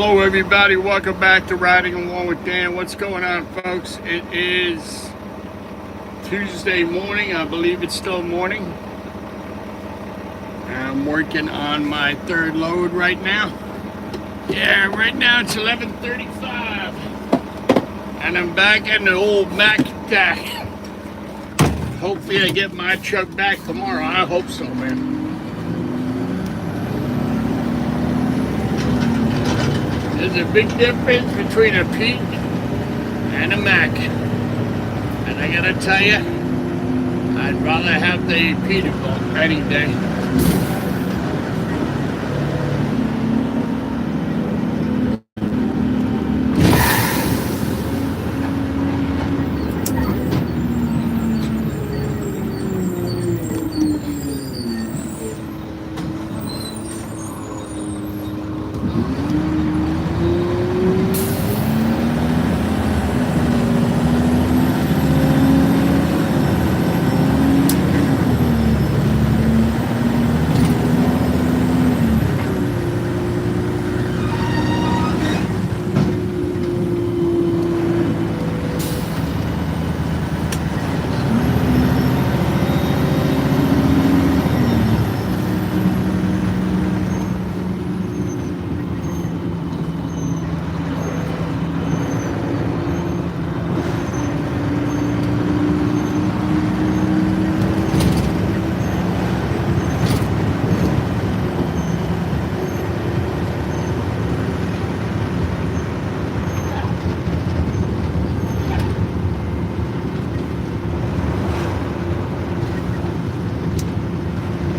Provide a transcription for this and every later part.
Hello everybody, welcome back to Riding Along with Dan. What's going on, folks? It is Tuesday morning. I believe it's still morning. I'm working on my third load right now. Yeah, right now it's 11:35. And I'm back in the old Mac attack. Hopefully I get my truck back tomorrow. I hope so, man. There's a big difference between a Pete and a Mac. And I gotta tell you, I'd rather have the Peterbilt any day.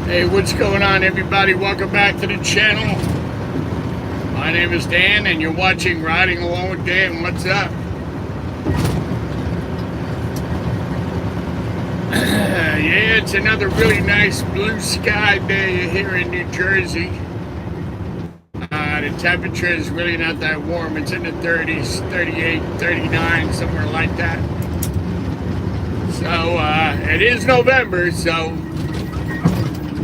Hey, what's going on, everybody? Welcome back to the channel. My name is Dan, and you're watching Riding Along with Dan. What's up? Yeah, it's another really nice blue sky day here in New Jersey. The temperature is really not that warm. It's in the 30s, 38, 39, somewhere like that. So, it is November, so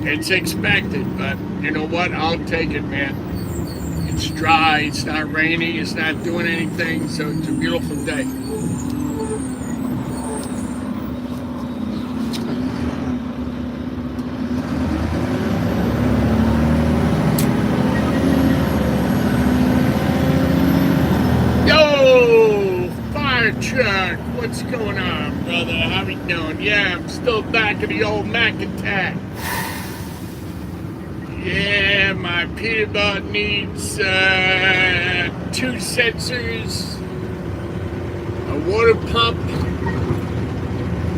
it's expected, but you know what? I'll take it, man. It's dry, it's not rainy, it's not doing anything, so it's a beautiful day. Yo, fire truck, what's going on, brother? How you doing? Yeah, I'm still back in the old Mac attack. Yeah, my Peterbilt needs 2 sensors, a water pump,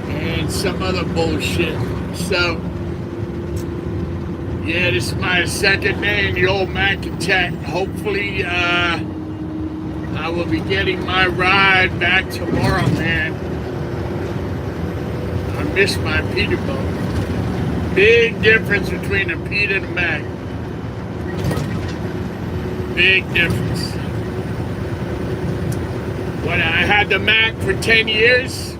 and some other bullshit. So, yeah, this is my second day in the old Mac attack. Hopefully, I will be getting my ride back tomorrow, man. I miss my Peterbilt. Big difference between a Pete and a Mac. Big difference. When I had the Mac for 10 years,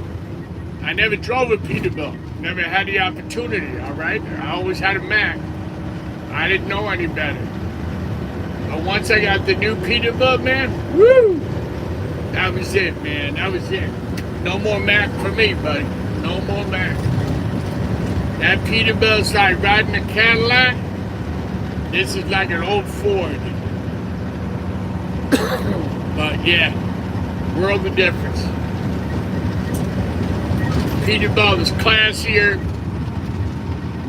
I never drove a Peterbilt. Never had the opportunity, all right? I always had a Mac. I didn't know any better. But once I got the new Peterbilt, man, woo! That was it, man. That was it. No more Mac for me, buddy. No more Mac. That Peterbilt's like riding a Cadillac. This is like an old Ford. But yeah, world of difference. Peterbilt is classier,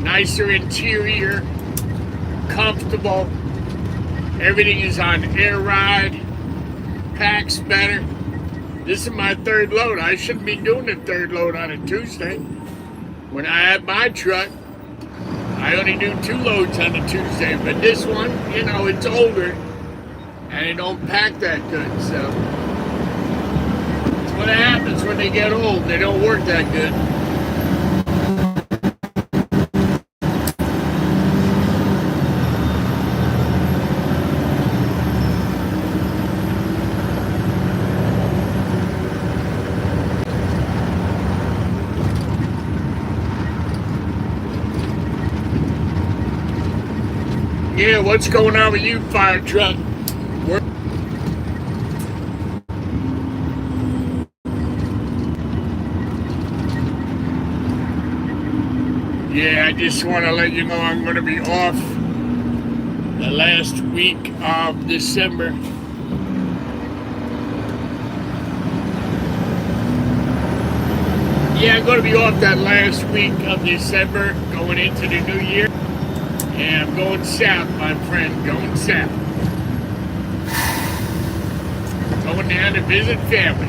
nicer interior, comfortable. Everything is on air ride, packs better. This is my third load. I shouldn't be doing the third load on a Tuesday. When I had my truck, I only do 2 loads on a Tuesday, but this one, you know, it's older and it don't pack that good, so that's what happens when they get old. They don't work that good. Yeah, what's going on with you, fire truck? Yeah, I just want to let you know I'm going to be off the last week of December. Yeah, I'm going to be off that last week of December, going into the new year. And I'm going south, my friend, going south. Going down to visit family.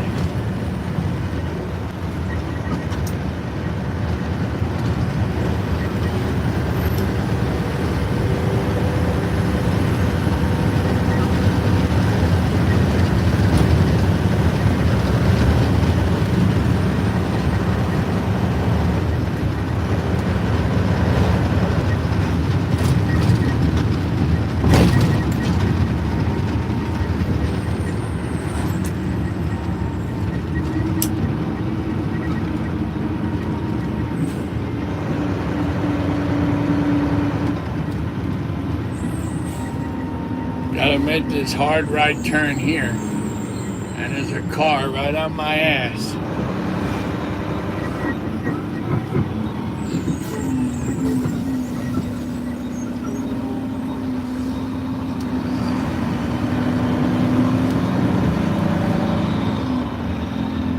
Gotta make this hard right turn here. And there's a car right on my ass.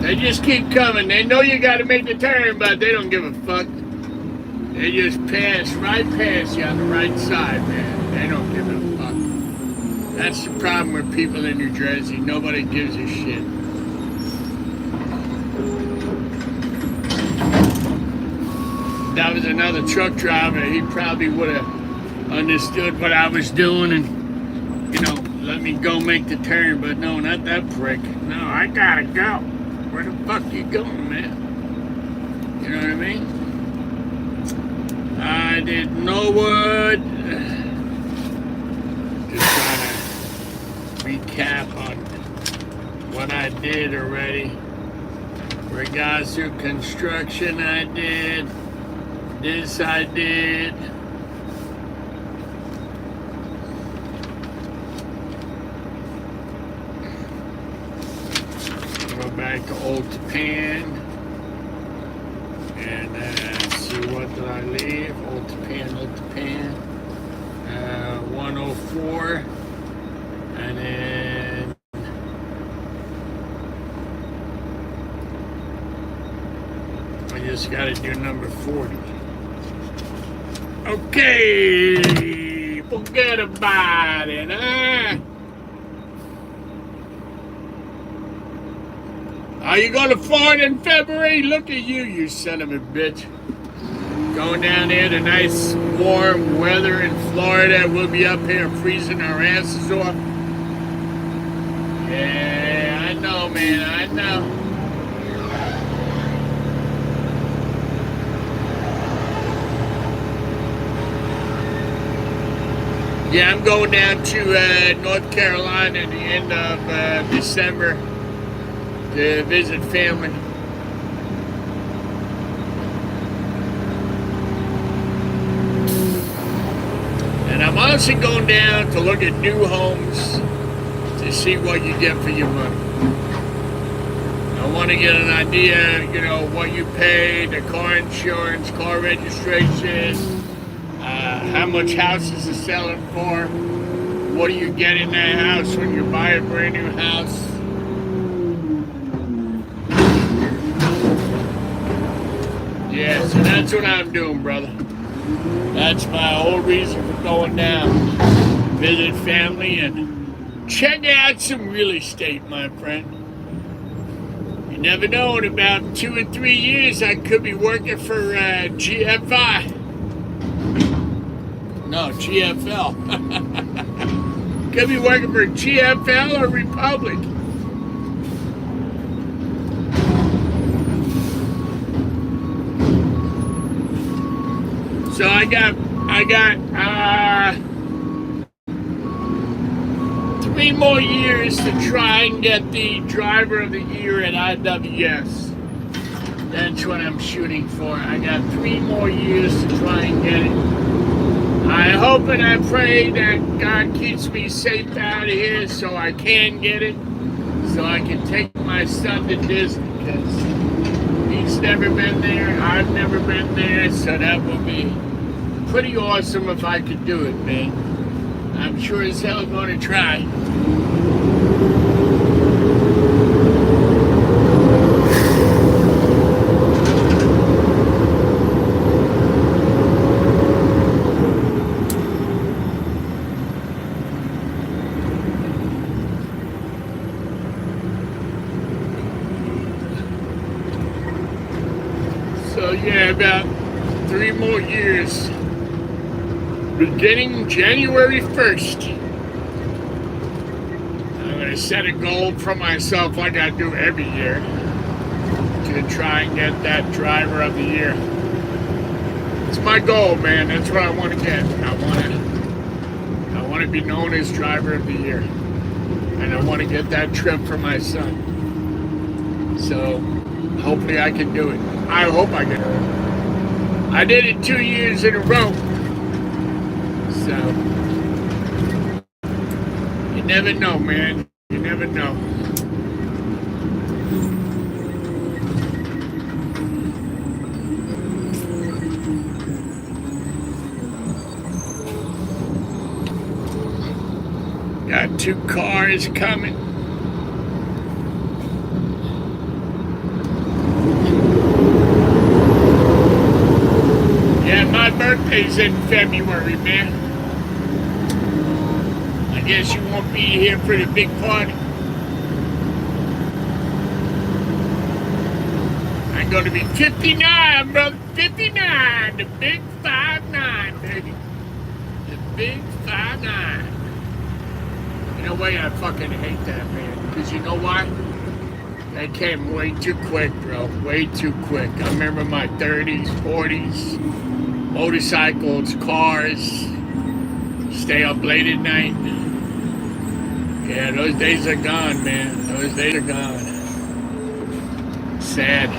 They just keep coming. They know you gotta make the turn, but they don't give a fuck. They just pass right past you on the right side, man. They don't give a fuck. That's the problem with people in New Jersey. Nobody gives a shit. That was another truck driver. He probably would have understood what I was doing and, you know, let me go make the turn. But no, not that prick. No, I gotta go. Where the fuck you going, man? You know what I mean? I did Norwood. Just trying to recap on what I did already. Regards to construction, I did. This I did. Go back to Old Japan. And see, what did I leave? Old Japan. 104. And then I just got to do number 40. Okay, forget about it, huh? Are you going to Florida in February? Look at you, you son of a bitch. Going down there to nice warm weather in Florida. We'll be up here freezing our asses off. Yeah, I know, man, I know. Yeah, I'm going down to North Carolina at the end of December to visit family. And I'm also going down to look at new homes to see what you get for your money. I want to get an idea, you know, what you pay, the car insurance, car registration, how much houses are selling for, what do you get in that house when you buy a brand new house. Yeah, so that's what I'm doing, brother. That's my whole reason for going down. Visit family and check out some real estate, my friend. You never know, in about 2 or 3 years, I could be working for GFI. No, GFL. Could be working for GFL or Republic. So I got 3 more years to try and get the driver of the year at IWS. That's what I'm shooting for. I got 3 more years to try and get it. I hope and I pray that God keeps me safe out of here so I can get it, so I can take my son to Disney, because He's never been there. I've never been there, so that will be pretty awesome if I could do it, man. I'm sure as hell going to try. So yeah, about 3 more years. Beginning January 1st. I'm going to set a goal for myself like I do every year to try and get that driver of the year. It's my goal, man. That's what I want to get. I want to be known as driver of the year. And I want to get that trip for my son. So hopefully I can do it. I hope I can do it. I did it 2 years in a row. So, you never know, man. You never know. Got 2 cars coming. Yeah, my birthday's in February, man. I guess you won't be here for the big party. I'm going to be 59, brother. 59. The big 5'9", baby. The big 5'9". You know why I fucking hate that, man? Because you know why? That came way too quick, bro. Way too quick. I remember my 30s, 40s, motorcycles, cars, stay up late at night. Yeah, those days are gone, man. Those days are gone. Sad.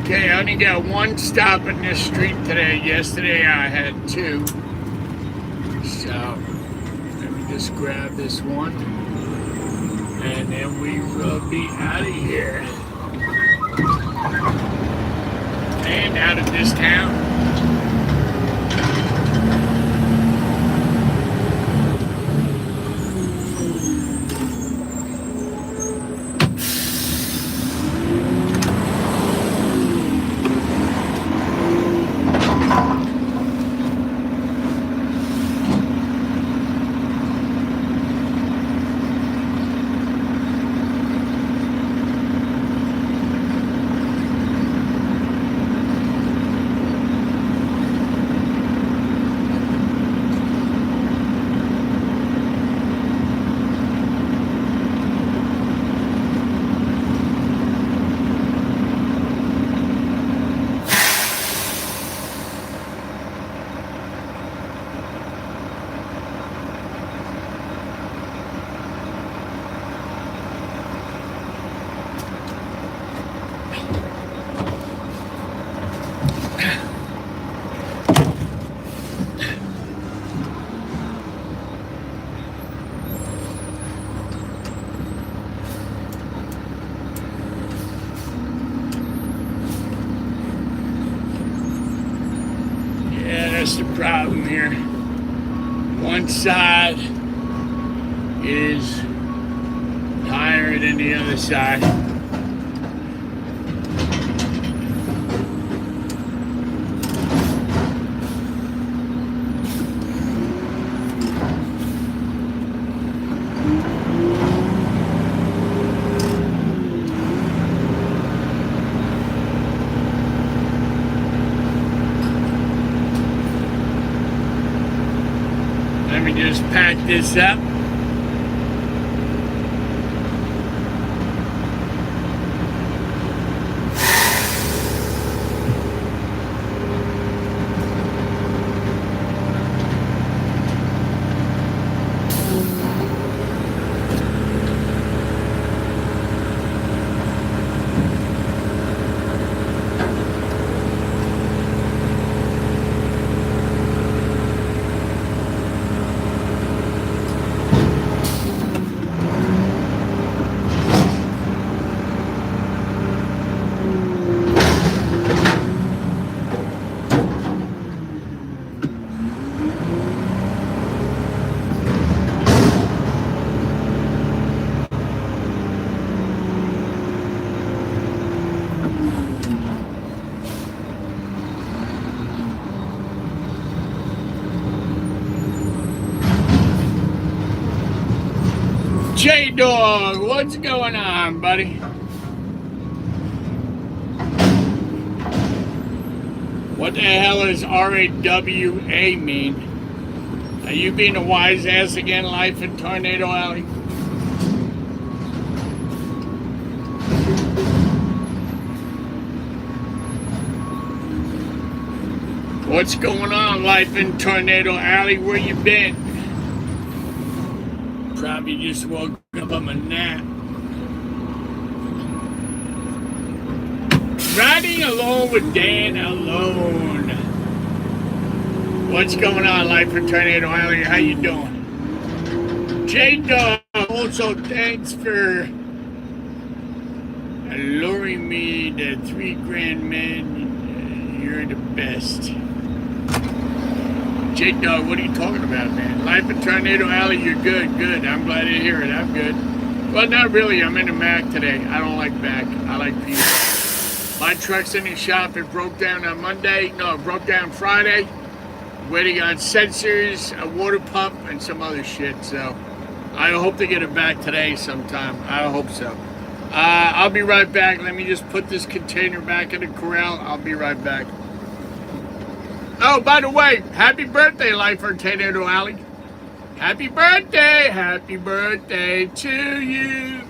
Okay, I only got 1 stop in this street today. Yesterday I had 2. So, let me just grab this one. And then we will be out of here. And out of this town. That's the problem here. One side is higher than the other side. me just pack this up. J-Dog, what's going on, buddy? What the hell does RAWD mean? Are you being a wise ass again, Life in Tornado Alley? What's going on, Life in Tornado Alley? Where you been? Probably just woke up on a nap. Riding alone with Dan alone. What's going on, Life in Tornado Alley? How you doing? J-Dog, also thanks for alluring me to $3 man. You're the best. J-Dog, what are you talking about, man? Life in Tornado Alley, you're good, good. I'm glad to hear it. I'm good. Well, not really. I'm in a Mac today. I don't like Mac. I like people. My truck's in the shop. It broke down on Monday. No, it broke down Friday. Waiting on sensors, a water pump, and some other shit. So I hope to get it back today sometime. I hope so. I'll be right back. Let me just put this container back in the corral. I'll be right back. Oh, by the way, happy birthday, Life in Tornado Alley. Happy birthday to you.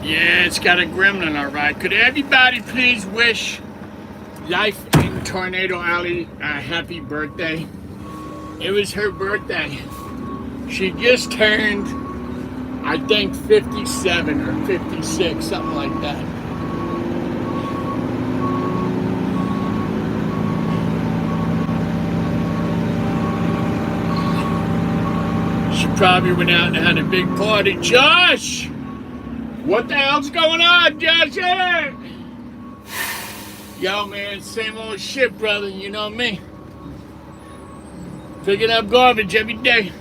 Yeah, it's got a gremlin, all right. Could everybody please wish Life in Tornado Alley a happy birthday? It was her birthday. She just turned, I think, 57 or 56, something like that. She probably went out and had a big party. Josh! What the hell's going on, Josh? Yo, man, same old shit, brother. You know me. Picking up garbage every day.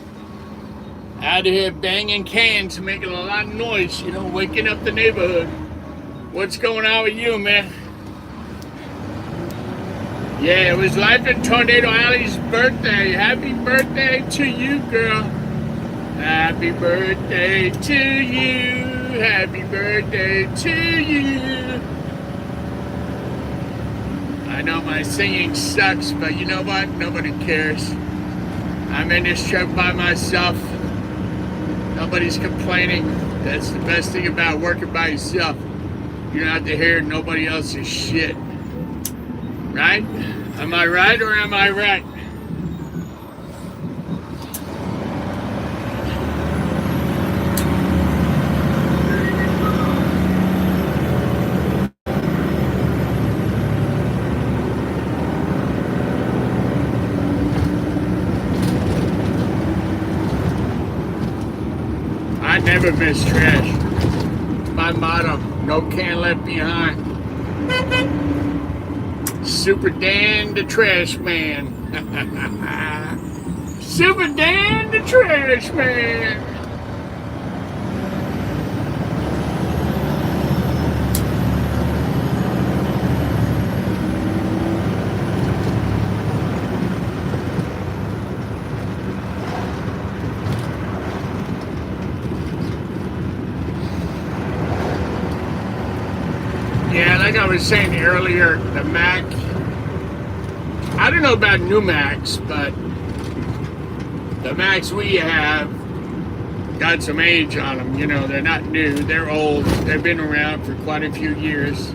Out of here banging cans, making a lot of noise, you know, waking up the neighborhood. What's going on with you, man? Yeah, it was Life in Tornado Alley's birthday. Happy birthday to you, girl. Happy birthday to you. Happy birthday to you. I know my singing sucks, but you know what? Nobody cares. I'm in this truck by myself. Nobody's complaining. That's the best thing about working by yourself. You don't have to hear nobody else's shit. Right? Am I right or am I right? I never miss trash. my motto. No can left behind. Super Dan the Trash Man. Super Dan the Trash Man. Yeah, like I was saying earlier, the Mac, I don't know about new Macs, but the Macs we have got some age on them. You know, they're not new, they're old. They've been around for quite a few years.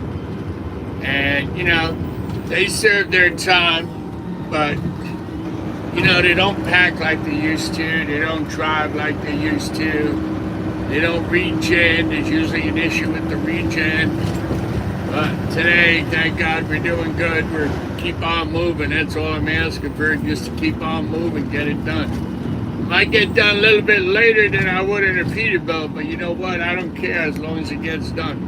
And, you know, they serve their time, but, you know, they don't pack like they used to. They don't drive like they used to. They don't regen. There's usually an issue with the regen. But today, thank God we're doing good. We're keep on moving. That's all I'm asking for, just to keep on moving, get it done. Might get done a little bit later than I would in a Peterbilt, but you know what? I don't care as long as it gets done.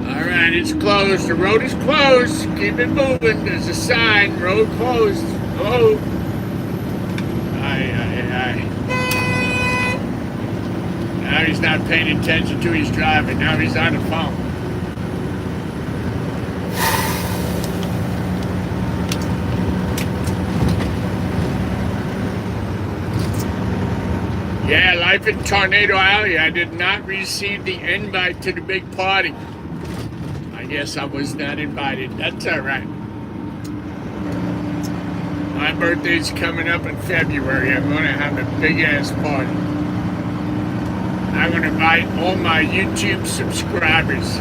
All right, it's closed. The road is closed. Keep it moving. There's a sign. Road closed. Oh. Aye. Now he's not paying attention to his driving. Now he's on the phone. Yeah, life in Tornado Alley. I did not receive the invite to the big party. I guess I was not invited. That's all right. My birthday's coming up in February. I'm going to have a big-ass party. I'm going to invite all my YouTube subscribers.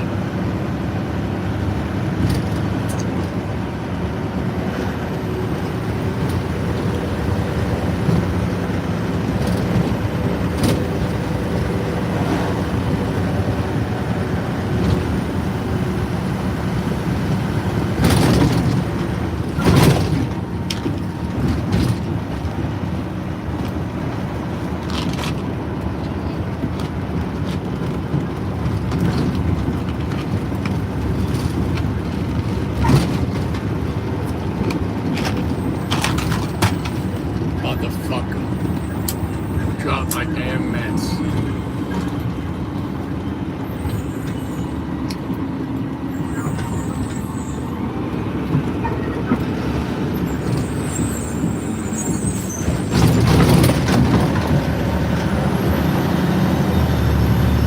Drop my damn meds.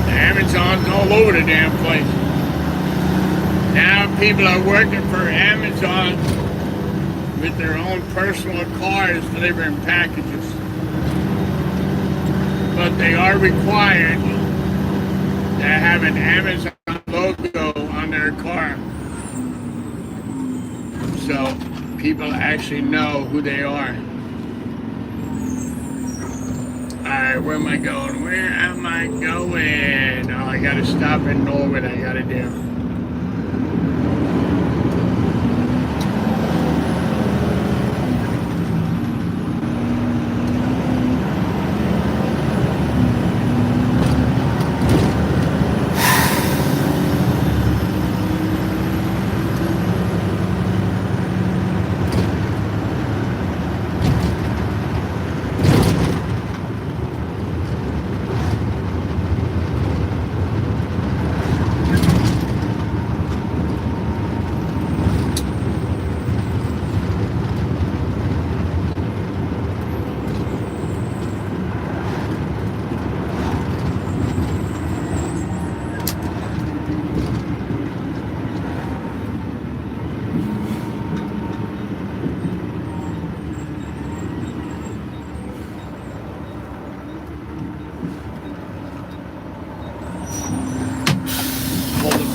Amazon's all over the damn place. Now people are working for Amazon with their own personal cars delivering packages. But they are required to have an Amazon logo on their car, so people actually know who they are. Alright, where am I going? Where am I going? Oh, I gotta stop and know what I gotta do.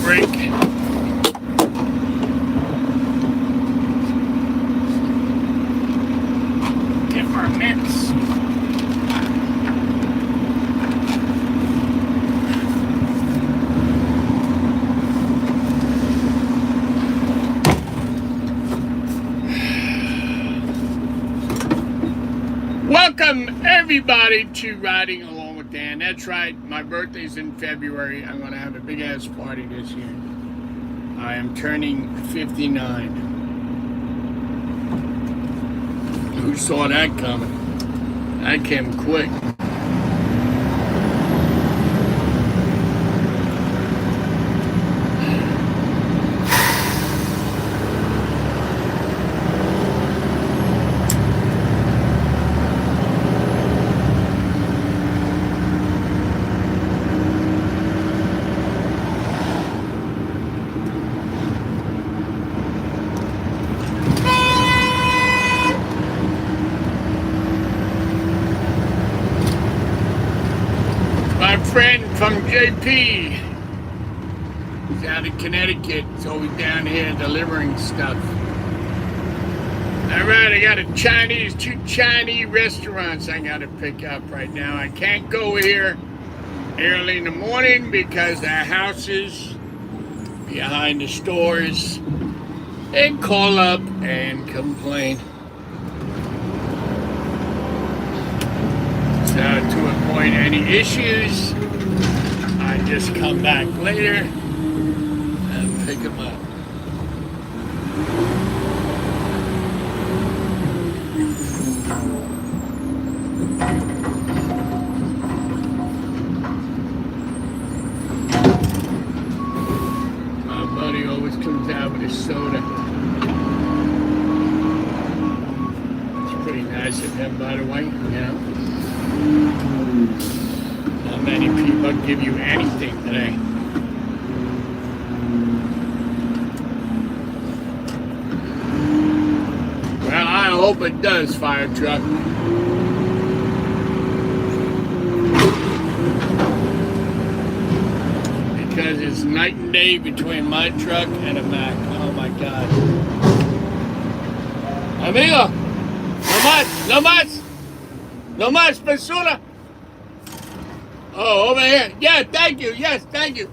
Break. Get our mitts. Welcome everybody to Riding Along with Dan, that's right. My birthday's in February. I'm going to have a big ass party this year. I am turning 59. Who saw that coming? That came quick. My friend from JP, he's out of Connecticut, so he's down here delivering stuff. All right, I got two Chinese restaurants I got to pick up right now. I can't go here early in the morning because the houses behind the stores and call up and complain. So to avoid any issues, I just come back later and pick them up. My buddy always comes out with a soda. It's pretty nice of him, by the way, you know. Not many people give you anything today. Well, I hope it does, fire truck. Because it's night and day between my truck and a Mac. Oh my God. Amigo, no más. No más, persona. Oh, over here. Yeah, thank you. Yes, thank you.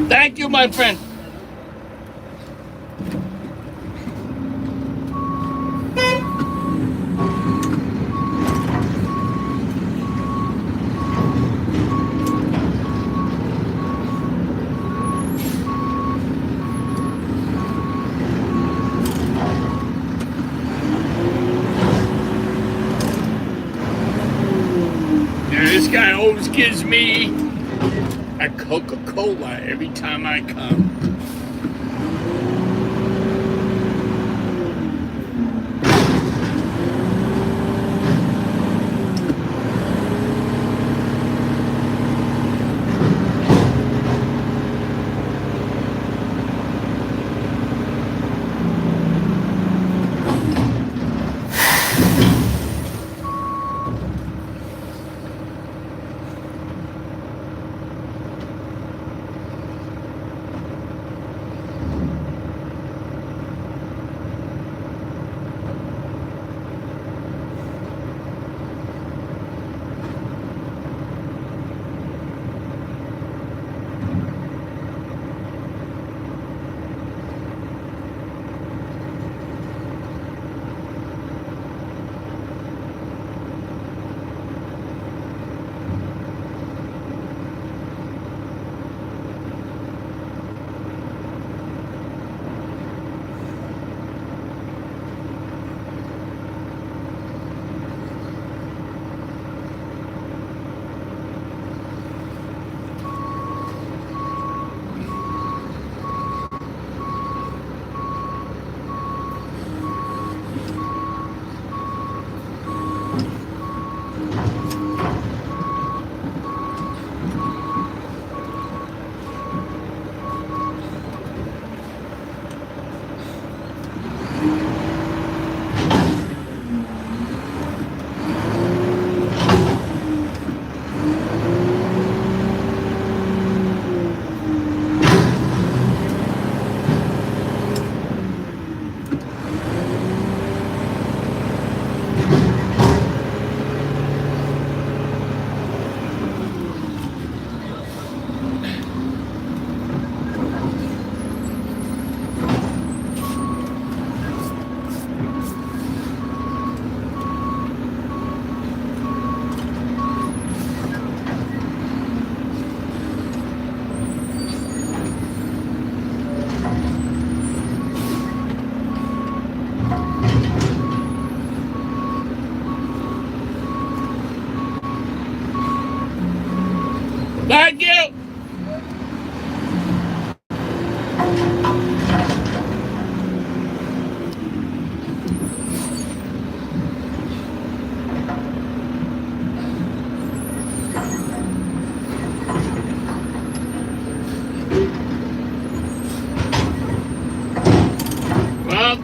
Thank you, my friend. Now, this guy always gives me a Coca-Cola every time I come.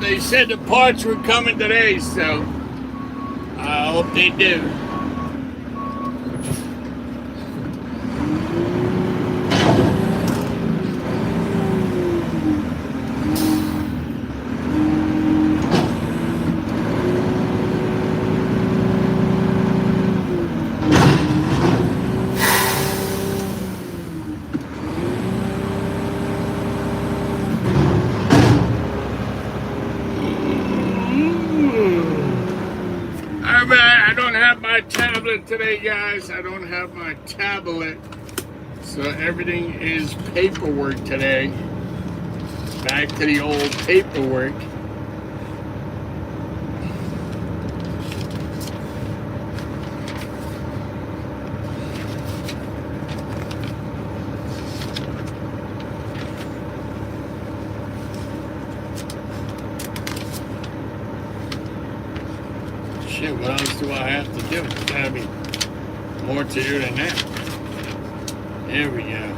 they said the parts were coming today, so I hope they do. I don't have my tablet today, guys. I don't have my tablet. So everything is paperwork today. Back to the old paperwork. Shit, what else do I have to do? There's gotta be more to do than that. There we go.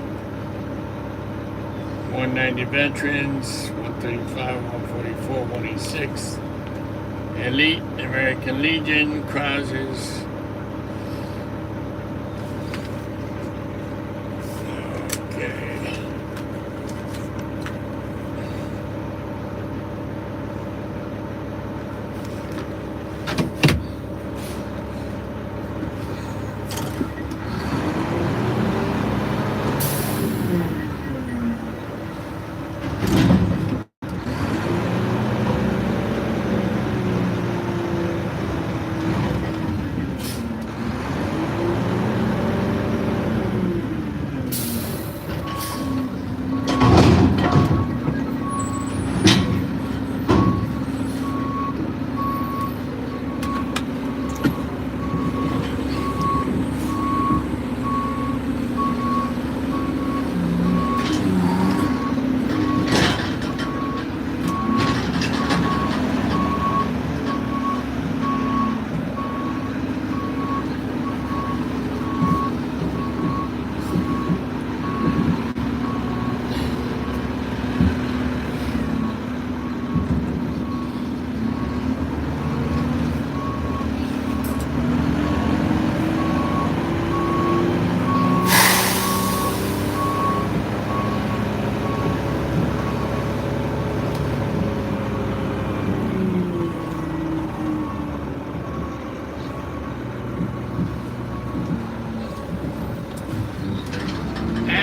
190 veterans, 135, 144, 186. Elite, American Legion, Cruisers. Okay.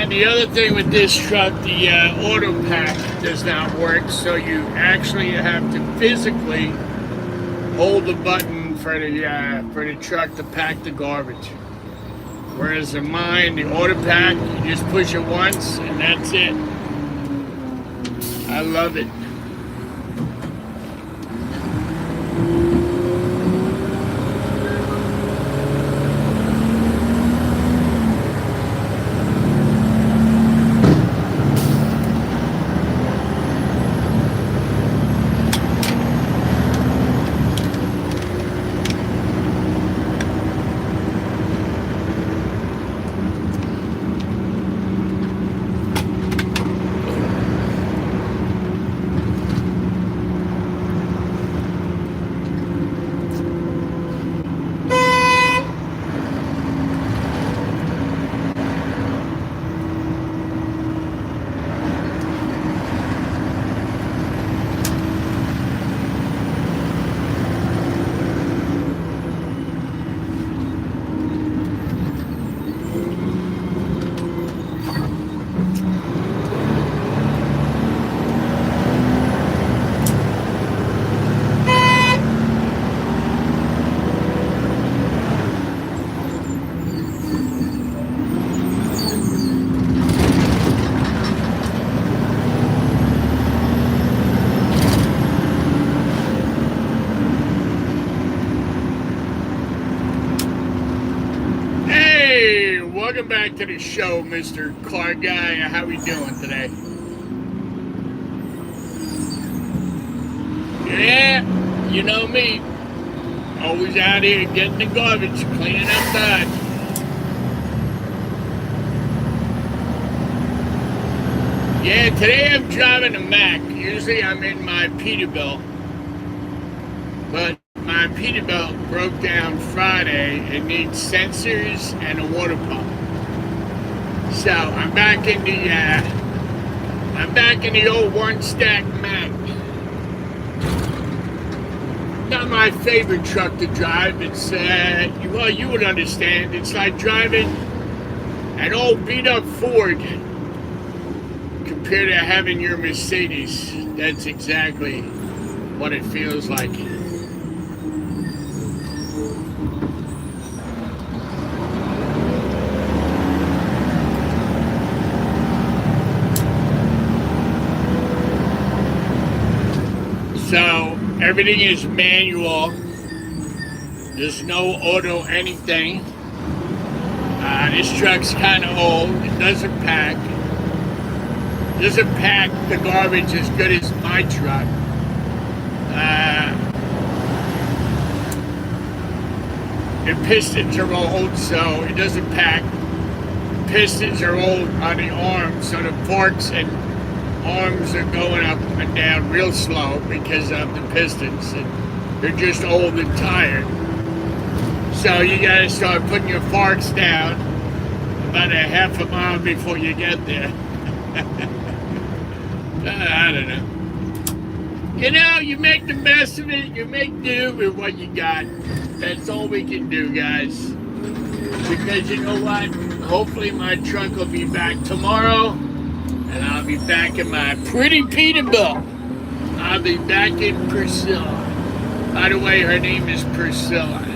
The other thing with this truck, the auto pack does not work, so you actually have to physically hold the button for the truck to pack the garbage. Whereas in mine, the auto pack, you just push it once and that's it. I love it. Welcome back to the show, Mr. Car Guy. How we doing today? Yeah, you know me. Always out here getting the garbage, cleaning up Dodge. Yeah, today I'm driving a Mac. Usually I'm in my Peterbilt. my Peterbilt broke down Friday. It needs sensors and a water pump. So I'm back in the old one stack Mac. Not my favorite truck to drive. It's well, you would understand. It's like driving an old beat up Ford compared to having your Mercedes. That's exactly what it feels like. So everything is manual. There's no auto anything. This truck's kind of old. It doesn't pack. Doesn't pack the garbage as good as my truck. The pistons are old, so it doesn't pack. Pistons are old on the arms, so the forks and arms are going up and down real slow because of the pistons. And they're just old and tired. So you gotta start putting your forks down about a half a mile before you get there. I don't know. You know, you make the best of it. You make do with what you got. That's all we can do, guys. Because you know what? Hopefully my truck will be back tomorrow. And I'll be back in my pretty Peterbilt. I'll be back in Priscilla. By the way, her name is Priscilla.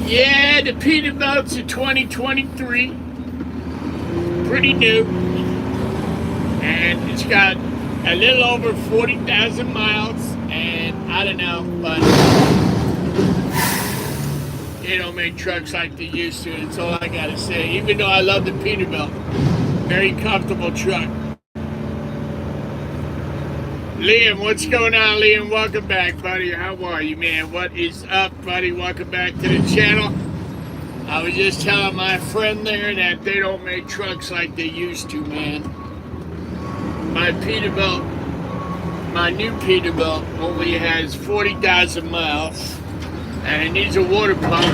Yeah, the Peterbilt's a 2023. Pretty new. And it's got a little over 40,000 miles. And I don't know, but they don't make trucks like they used to. That's all I gotta say. Even though I love the Peterbilt. Very comfortable truck. Liam, what's going on, Liam? Welcome back, buddy. How are you, man? What is up, buddy? Welcome back to the channel. I was just telling my friend there that they don't make trucks like they used to, man. My Peterbilt, my new Peterbilt, only has 40,000 miles, and it needs a water pump,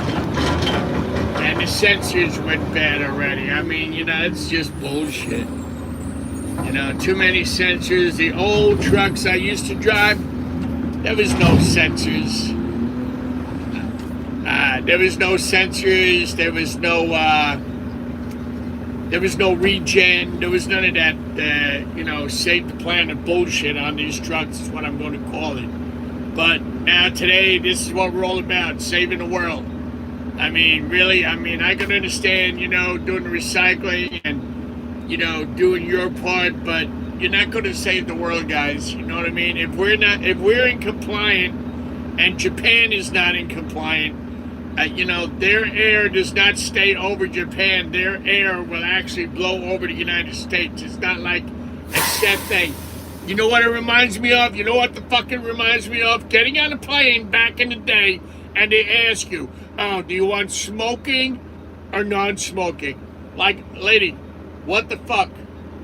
and the sensors went bad already. I mean, you know, it's just bullshit. You know, too many sensors. The old trucks I used to drive, there was no sensors. There was no sensors. There was no regen. There was none of that, you know, save the planet bullshit on these trucks is what I'm going to call it. But now today, this is what we're all about, saving the world. I mean, really, I can understand, you know, doing the recycling and, you know, doing your part, but you're not going to save the world, guys. You know what I mean? If we're in compliant, and Japan is not in compliant, you know, their air does not stay over Japan. Their air will actually blow over the United States. It's not like a set thing. You know what it reminds me of? You know what the fucking reminds me of? Getting on a plane back in the day, and they ask you, oh, do you want smoking or non-smoking? Like, lady, what the fuck?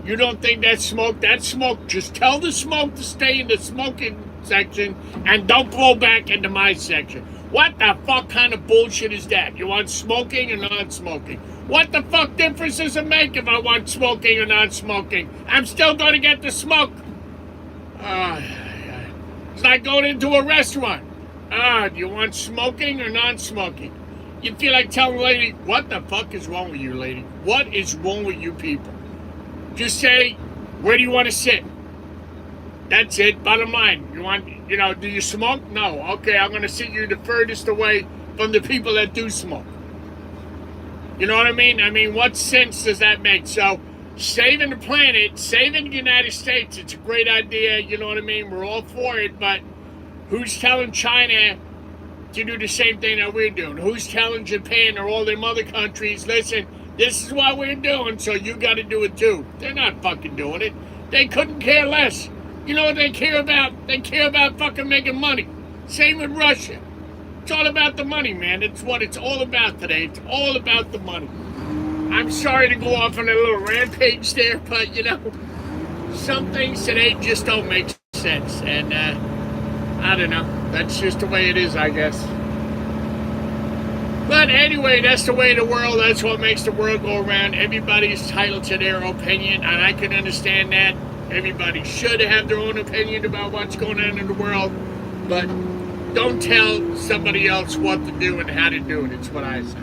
You don't think that's smoke? That's smoke. Just tell the smoke to stay in the smoking section and don't blow back into my section. What the fuck kind of bullshit is that? You want smoking or non-smoking? What the fuck difference does it make if I want smoking or non-smoking? I'm still going to get the smoke. It's like going into a restaurant. Do you want smoking or non-smoking? You feel like telling a lady, what the fuck is wrong with you, lady? What is wrong with you people? Just say, where do you want to sit? That's it, bottom line. You want, you know, do you smoke? No. Okay, I'm going to sit you the furthest away from the people that do smoke. You know what I mean? I mean, what sense does that make? So, saving the planet, saving the United States, it's a great idea, you know what I mean? We're all for it, but who's telling China to do the same thing that we're doing? Who's telling Japan or all them other countries, listen, this is what we're doing, so you got to do it too? They're not fucking doing it. They couldn't care less. You know what they care about? They care about fucking making money. Same with Russia. It's all about the money, man. It's what it's all about today. It's all about the money. I'm sorry to go off on a little rampage there, but some things today just don't make sense. And I don't know. That's just the way it is, I guess. But anyway, that's the way of the world. That's what makes the world go around. Everybody's entitled to their opinion, and I can understand that. Everybody should have their own opinion about what's going on in the world, but don't tell somebody else what to do and how to do it. It's what I say.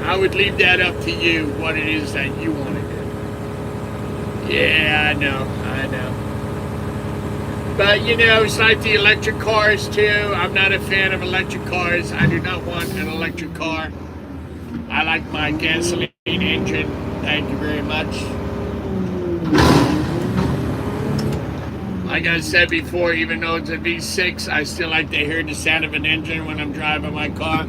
I would leave that up to you, what it is that you want to do. Yeah, I know. But, it's like the electric cars, too. I'm not a fan of electric cars. I do not want an electric car. I like my gasoline engine. Thank you very much. Like I said before, even though it's a V6, I still like to hear the sound of an engine when I'm driving my car.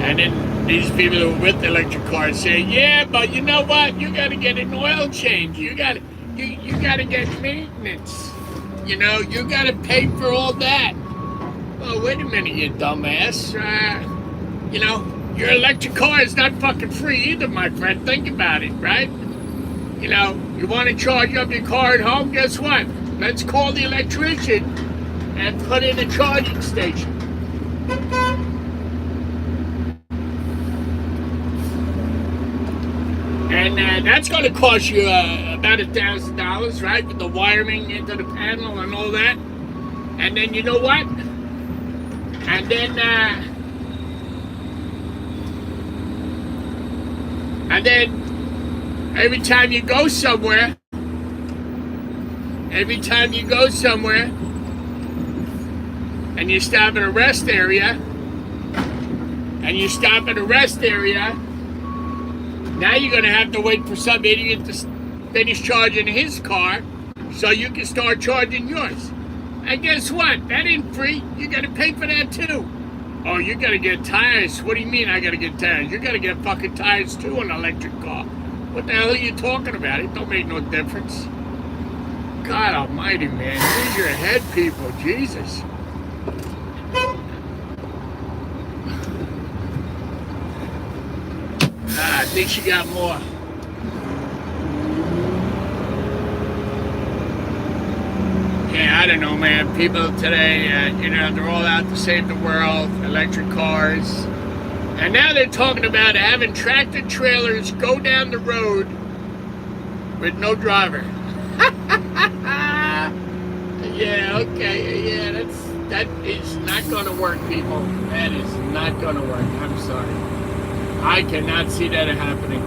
And then these people who are with the electric cars say, yeah, but you know what? You got to get an oil change. You got to get maintenance. You got to pay for all that. Well, wait a minute, you dumbass. Your electric car is not fucking free either, my friend. Think about it, right? You want to charge up your car at home? Guess what? Let's call the electrician and put in a charging station. And that's going to cost you about $1,000, right? With the wiring into the panel and all that. And then you know what? And then every time you go somewhere, and you stop at a rest area, now you're going to have to wait for some idiot to finish charging his car so you can start charging yours. And guess what? That ain't free. You got to pay for that too. Oh, you got to get tires. What do you mean I got to get tires? You got to get fucking tires too on an electric car. What the hell are you talking about? It don't make no difference. God almighty, man. Use your head, people. Jesus. I think she got more. Yeah, I don't know, man. People today, they're all out to save the world. Electric cars. And now they're talking about having tractor trailers go down the road with no driver. Yeah, okay. Yeah, that is not going to work, people. That is not going to work. I'm sorry. I cannot see that happening.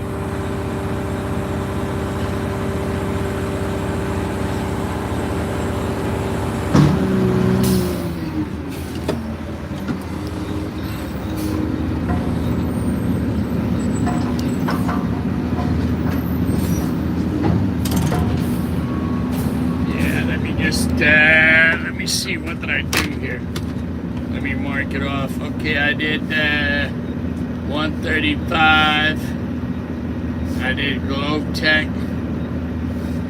Let me see, what did I do here? Let me mark it off. Okay, I did 135. I did Globe Tech.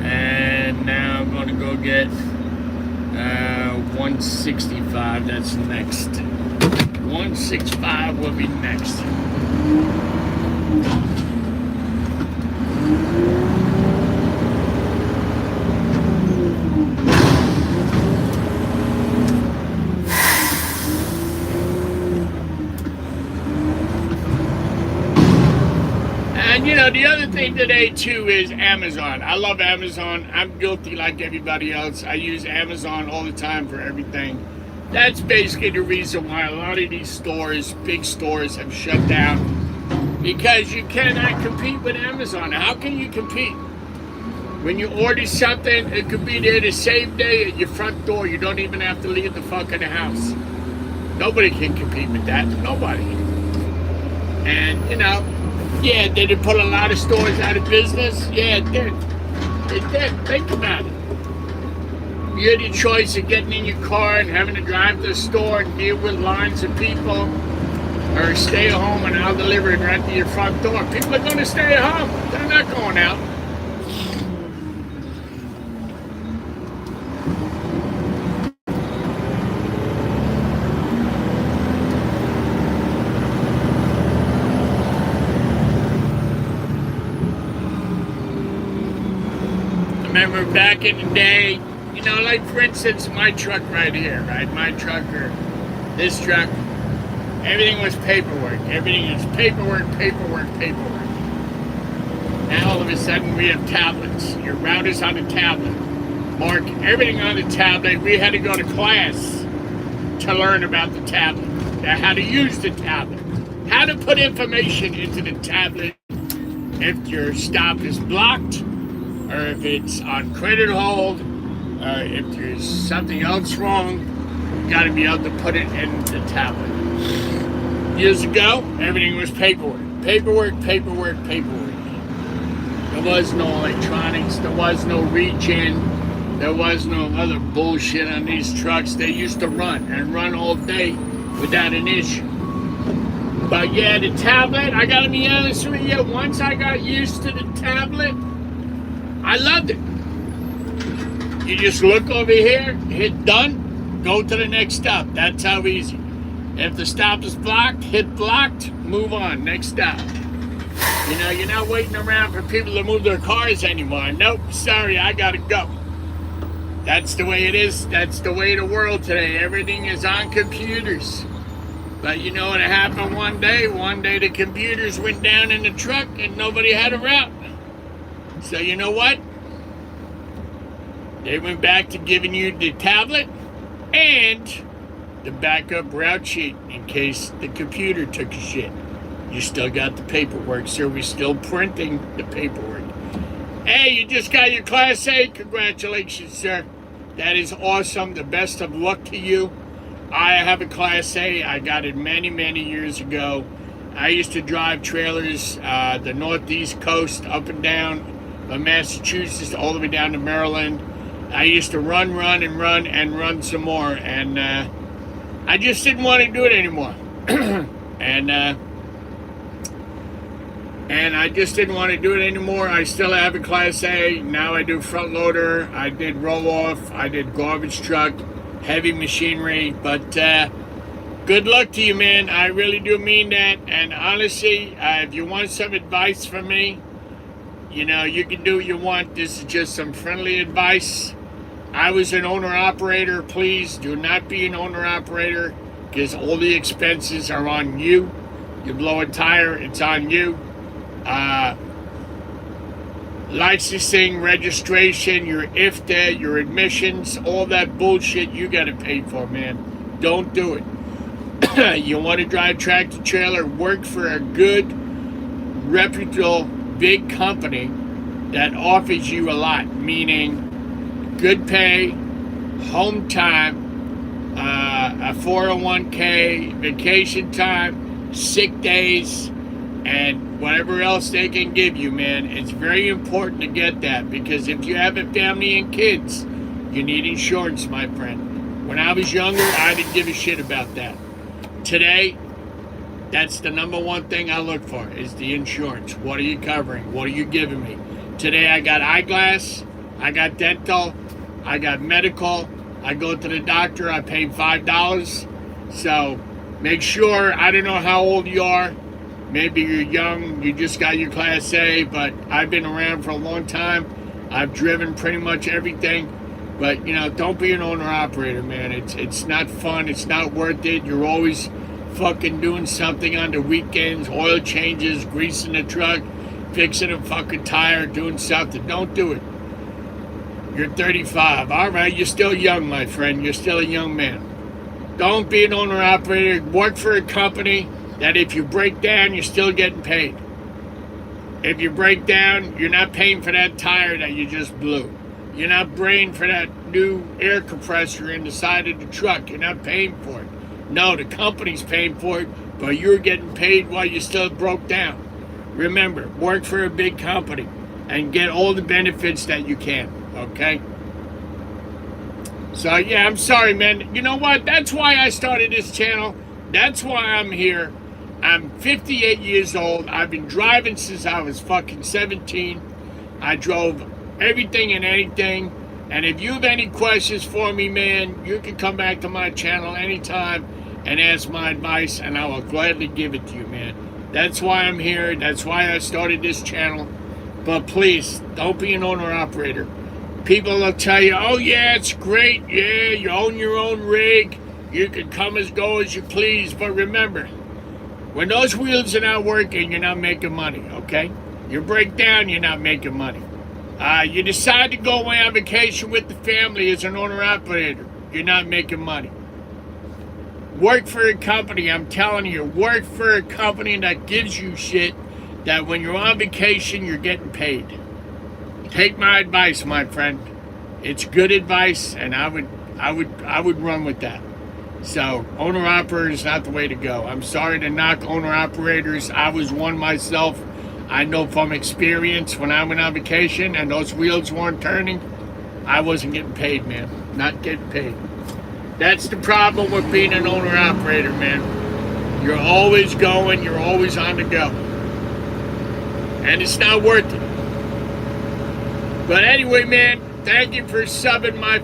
And now I'm going to go get 165. That's next. 165 will be next. And the other thing today too is Amazon. I love Amazon. I'm guilty like everybody else. I use Amazon all the time for everything. That's basically the reason why a lot of these stores, big stores, have shut down. Because you cannot compete with Amazon. How can you compete? When you order something, it could be there the same day at your front door. You don't even have to leave the fucking house. Nobody can compete with that. Nobody. And, yeah, did it put a lot of stores out of business? Yeah, it did. It did. Think about it. You had your choice of getting in your car and having to drive to the store and deal with lines of people, or stay at home and I'll deliver it right to your front door. People are going to stay at home. They're not going out. remember back in the day, you know, like for instance, my truck right here, right? My truck or this truck, everything was paperwork. Everything is paperwork. Now all of a sudden we have tablets. Your router's on a tablet. Mark everything on the tablet. We had to go to class to learn about the tablet, how to use the tablet, how to put information into the tablet if your stop is blocked, or if it's on credit hold, or if there's something else wrong. You got to be able to put it in the tablet. Years ago, everything was paperwork. There was no electronics. There was no regen. There was no other bullshit on these trucks. They used to run all day without an issue. But yeah, the tablet, I gotta be honest with you, once I got used to the tablet, I loved it. You just look over here, hit done, go to the next stop. That's how easy. If the stop is blocked, hit blocked, move on, next stop. You know, you're not waiting around for people to move their cars anymore. Nope, sorry, I gotta go. That's the way it is. That's the way of the world today. Everything is on computers. But you know what happened one day? One day the computers went down in the truck and nobody had a route. So you know what? They went back to giving you the tablet and the backup route sheet in case the computer took a shit. You still got the paperwork, sir. We're still printing the paperwork. Hey, you just got your Class A. Congratulations, sir. That is awesome. The best of luck to you. I have a Class A. I got it many, many years ago. I used to drive trailers the northeast coast up and down from Massachusetts all the way down to Maryland. I used to run some more. And I just didn't want to do it anymore. And I just didn't want to do it anymore. I still have a Class A. Now I do front loader. I did roll-off. I did garbage truck, heavy machinery. But good luck to you, man. I really do mean that. And honestly, if you want some advice from me, you know, you can do what you want. This is just some friendly advice. I was an owner-operator. Please do not be an owner-operator because all the expenses are on you. You blow a tire, it's on you. Licensing, registration, your IFTA, your admissions, all that bullshit you gotta pay for, man. Don't do it. You want to drive tractor trailer, work for a good, reputable, big company that offers you a lot, meaning good pay, home time, a 401k, vacation time, sick days, and whatever else they can give you, man. It's very important to get that because if you have a family and kids, you need insurance, my friend. When I was younger, I didn't give a shit about that. Today, that's the number one thing I look for is the insurance. What are you covering? What are you giving me? Today, I got eyeglass, I got dental, I got medical. I go to the doctor, I pay $5. So make sure, I don't know how old you are. Maybe you're young, you just got your Class A, but I've been around for a long time. I've driven pretty much everything. But, you know, don't be an owner-operator, man. It's not fun. It's not worth it. You're always fucking doing something on the weekends, oil changes, greasing the truck, fixing a fucking tire, doing something. Don't do it. You're 35. All right, you're still young, my friend. You're still a young man. Don't be an owner-operator. Work for a company that if you break down, you're still getting paid. If you break down, you're not paying for that tire that you just blew. You're not paying for that new air compressor in the side of the truck. You're not paying for it. No, the company's paying for it, but you're getting paid while you still broke down. Remember, work for a big company and get all the benefits that you can, okay? So, yeah, I'm sorry, man. You know what? That's why I started this channel. That's why I'm here. I'm 58 years old. I've been driving since I was fucking 17. I drove everything and anything. And if you have any questions for me, man, you can come back to my channel anytime and ask my advice, and I will gladly give it to you, man. That's why I'm here. That's why I started this channel. But please, don't be an owner-operator. People will tell you, oh yeah, it's great, yeah, you own your own rig, you can come as go as you please, but remember, when those wheels are not working, you're not making money, okay? You break down, you're not making money. You decide to go away on vacation with the family as an owner-operator, you're not making money. Work for a company, I'm telling you, work for a company that gives you shit that when you're on vacation, you're getting paid. Take my advice, my friend. It's good advice, and I would run with that. So, owner-operator is not the way to go. I'm sorry to knock owner-operators. I was one myself. I know from experience when I went on vacation and those wheels weren't turning, I wasn't getting paid, man. Not getting paid. That's the problem with being an owner-operator, man. You're always going. You're always on the go. And it's not worth it. But anyway, man, thank you for subbing my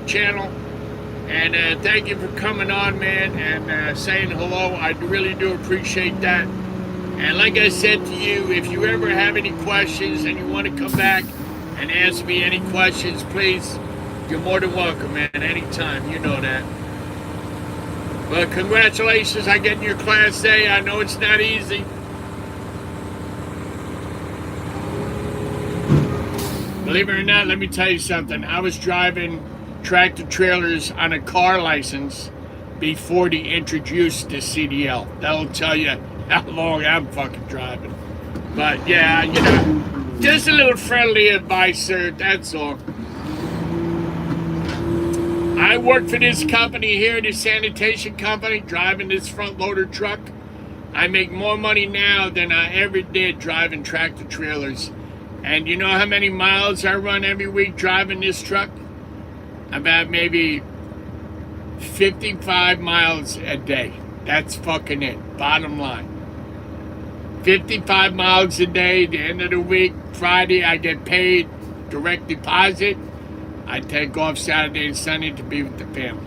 channel. And thank you for coming on, man, and saying hello. I really do appreciate that. And like I said to you, if you ever have any questions and you want to come back and ask me any questions, please, you're more than welcome, man, anytime. You know that. But congratulations on getting your Class A. I know it's not easy. Believe it or not, let me tell you something. I was driving tractor trailers on a car license before they introduced the CDL. That'll tell you how long I'm fucking driving. But yeah, you know, just a little friendly advice, sir, that's all. I work for this company here, this sanitation company, driving this front loader truck. I make more money now than I ever did driving tractor trailers. And you know how many miles I run every week driving this truck? About maybe 55 miles a day. That's fucking it. Bottom line. 55 miles a day. The end of the week, Friday, I get paid direct deposit. I take off Saturday and Sunday to be with the family.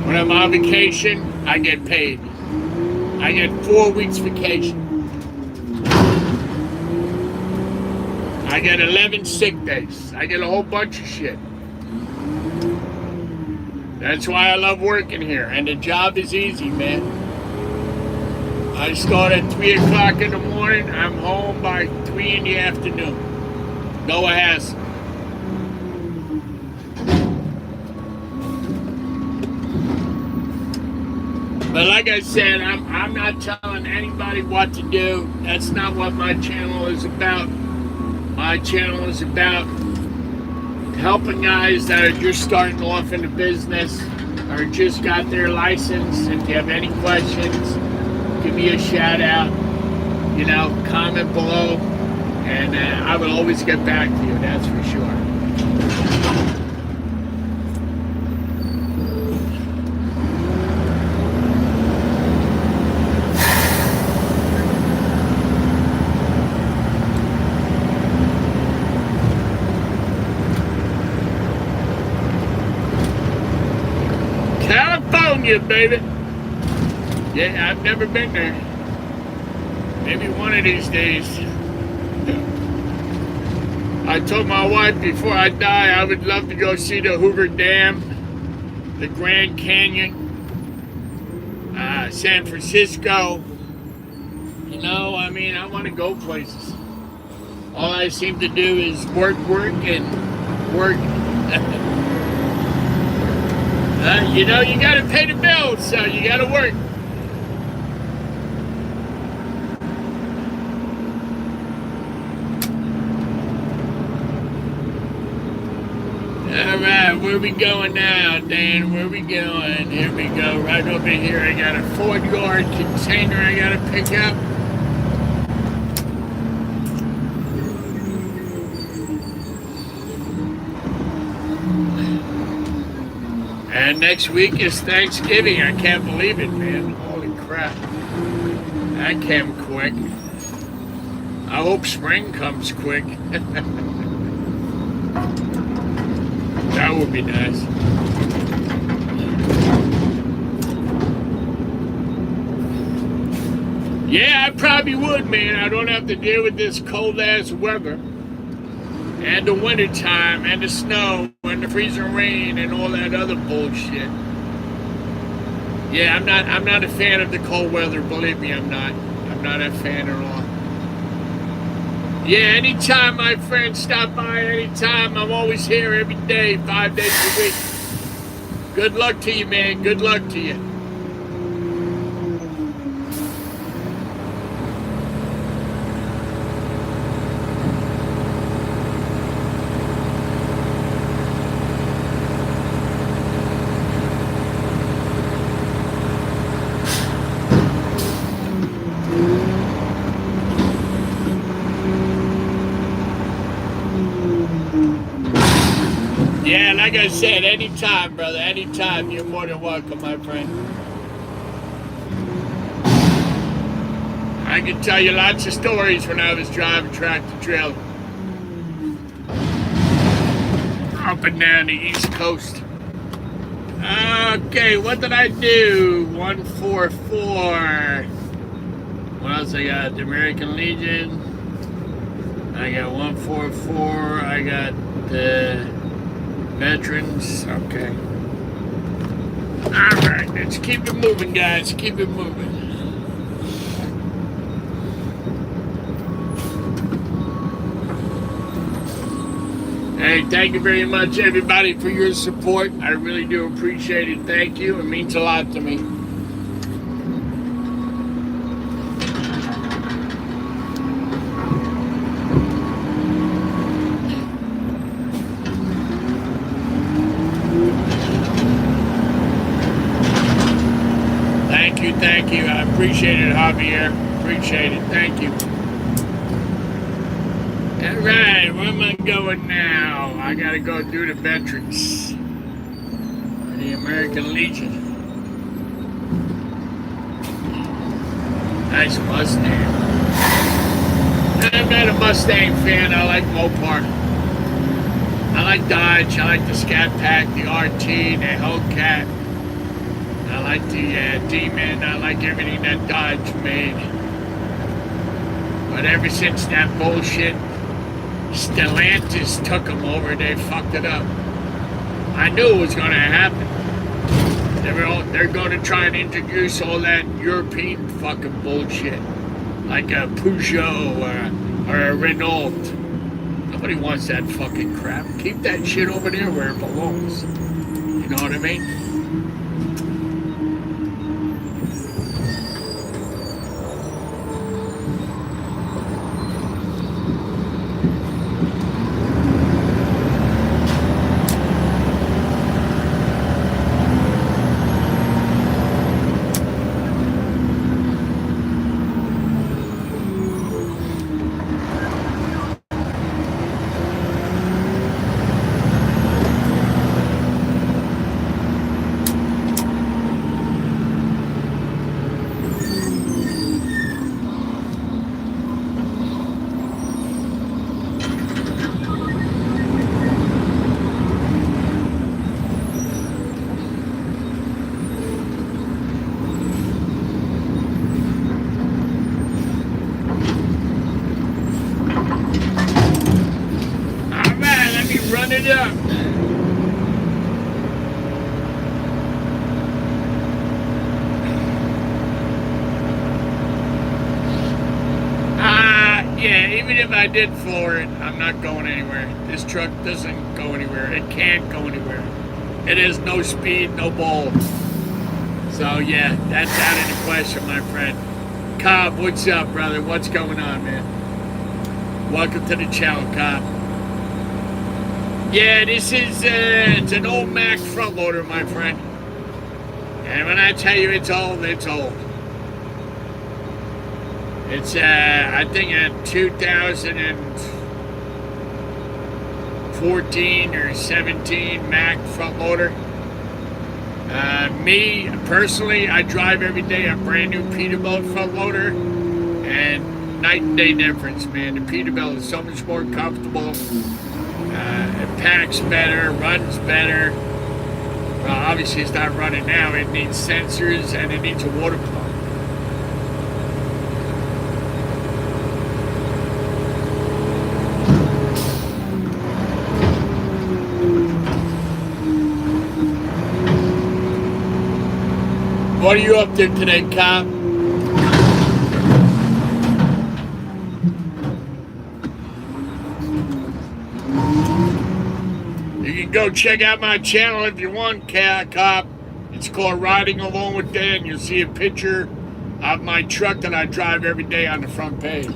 When I'm on vacation, I get paid. I get 4 weeks vacation. I get 11 sick days. I get a whole bunch of shit. That's why I love working here. And the job is easy, man. I start at 3 o'clock in the morning. I'm home by 3 in the afternoon. No hassle. But like I said, I'm not telling anybody what to do. That's not what my channel is about. My channel is about helping guys that are just starting off in the business or just got their license. If you have any questions, give me a shout out, you know, comment below, and I will always get back to you, that's for sure. California, baby. Yeah, I've never been there. Maybe one of these days. I told my wife before I die I would love to go see the Hoover Dam, the Grand Canyon, San Francisco. You know, I mean, I want to go places. All I seem to do is work, and work. You know, you got to pay the bills, so you got to work. All right, where we going now, Dan? Where we going? Here we go, right over here. I got a 4-yard container I got to pick up. And next week is Thanksgiving. I can't believe it, man. Holy crap. That came quick. I hope spring comes quick. That would be nice. Yeah, I probably would, man. I don't have to deal with this cold-ass weather. and the winter time, and the snow, and the freezing rain, and all that other bullshit. Yeah, I'm not a fan of the cold weather. Believe me, I'm not. I'm not a fan at all. Yeah, anytime, my friends, stop by anytime. I'm always here every day, 5 days a week. Good luck to you, man. Good luck to you. Yeah, like I said, anytime, brother, anytime. You're more than welcome, my friend. I can tell you lots of stories when I was driving tractor trailer up and down the East Coast. Okay, what did I do? 144. What else I got? The American Legion. I got 144. I got the Veterans. Okay. All right, let's keep it moving, guys. Keep it moving. Hey, thank you very much, everybody, for your support. I really do appreciate it. Thank you. It means a lot to me. Thank you. I appreciate it, Javier. Appreciate it. Thank you. All right, where am I going now? I gotta go do the Veterans. The American Legion. Nice Mustang. I'm not a Mustang fan. I like Mopar. I like Dodge. I like the Scat Pack, the RT, the Hellcat. I like the Demon. I like everything that Dodge made. But ever since that bullshit Stellantis took them over, they fucked it up. I knew it was going to happen. They're going to try and introduce all that European fucking bullshit, like a Peugeot or a Renault. Nobody wants that fucking crap. Keep that shit over there where it belongs. You know what I mean? It up. Yeah, even if I did floor it, I'm not going anywhere. This truck doesn't go anywhere. It can't go anywhere. It has no speed, no ball. So yeah, that's out of the question, my friend. Cobb, what's up, brother? What's going on, man? Welcome to the channel, Cobb. Yeah, this is, it's an old Mack front loader, my friend. And when I tell you it's old, it's old. It's, I think a 2014 or 17 Mack front loader. Me, personally, I drive every day a brand new Peterbilt front loader. And night and day difference, man. The Peterbilt is so much more comfortable. It packs better, runs better. Well, obviously it's not running now. It needs sensors and it needs a water pump. What are you up to today, cop? You can go check out my channel if you want, cop. It's called Riding Along with Dan. You'll see a picture of my truck that I drive every day on the front page.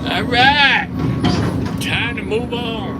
All right, time to move on.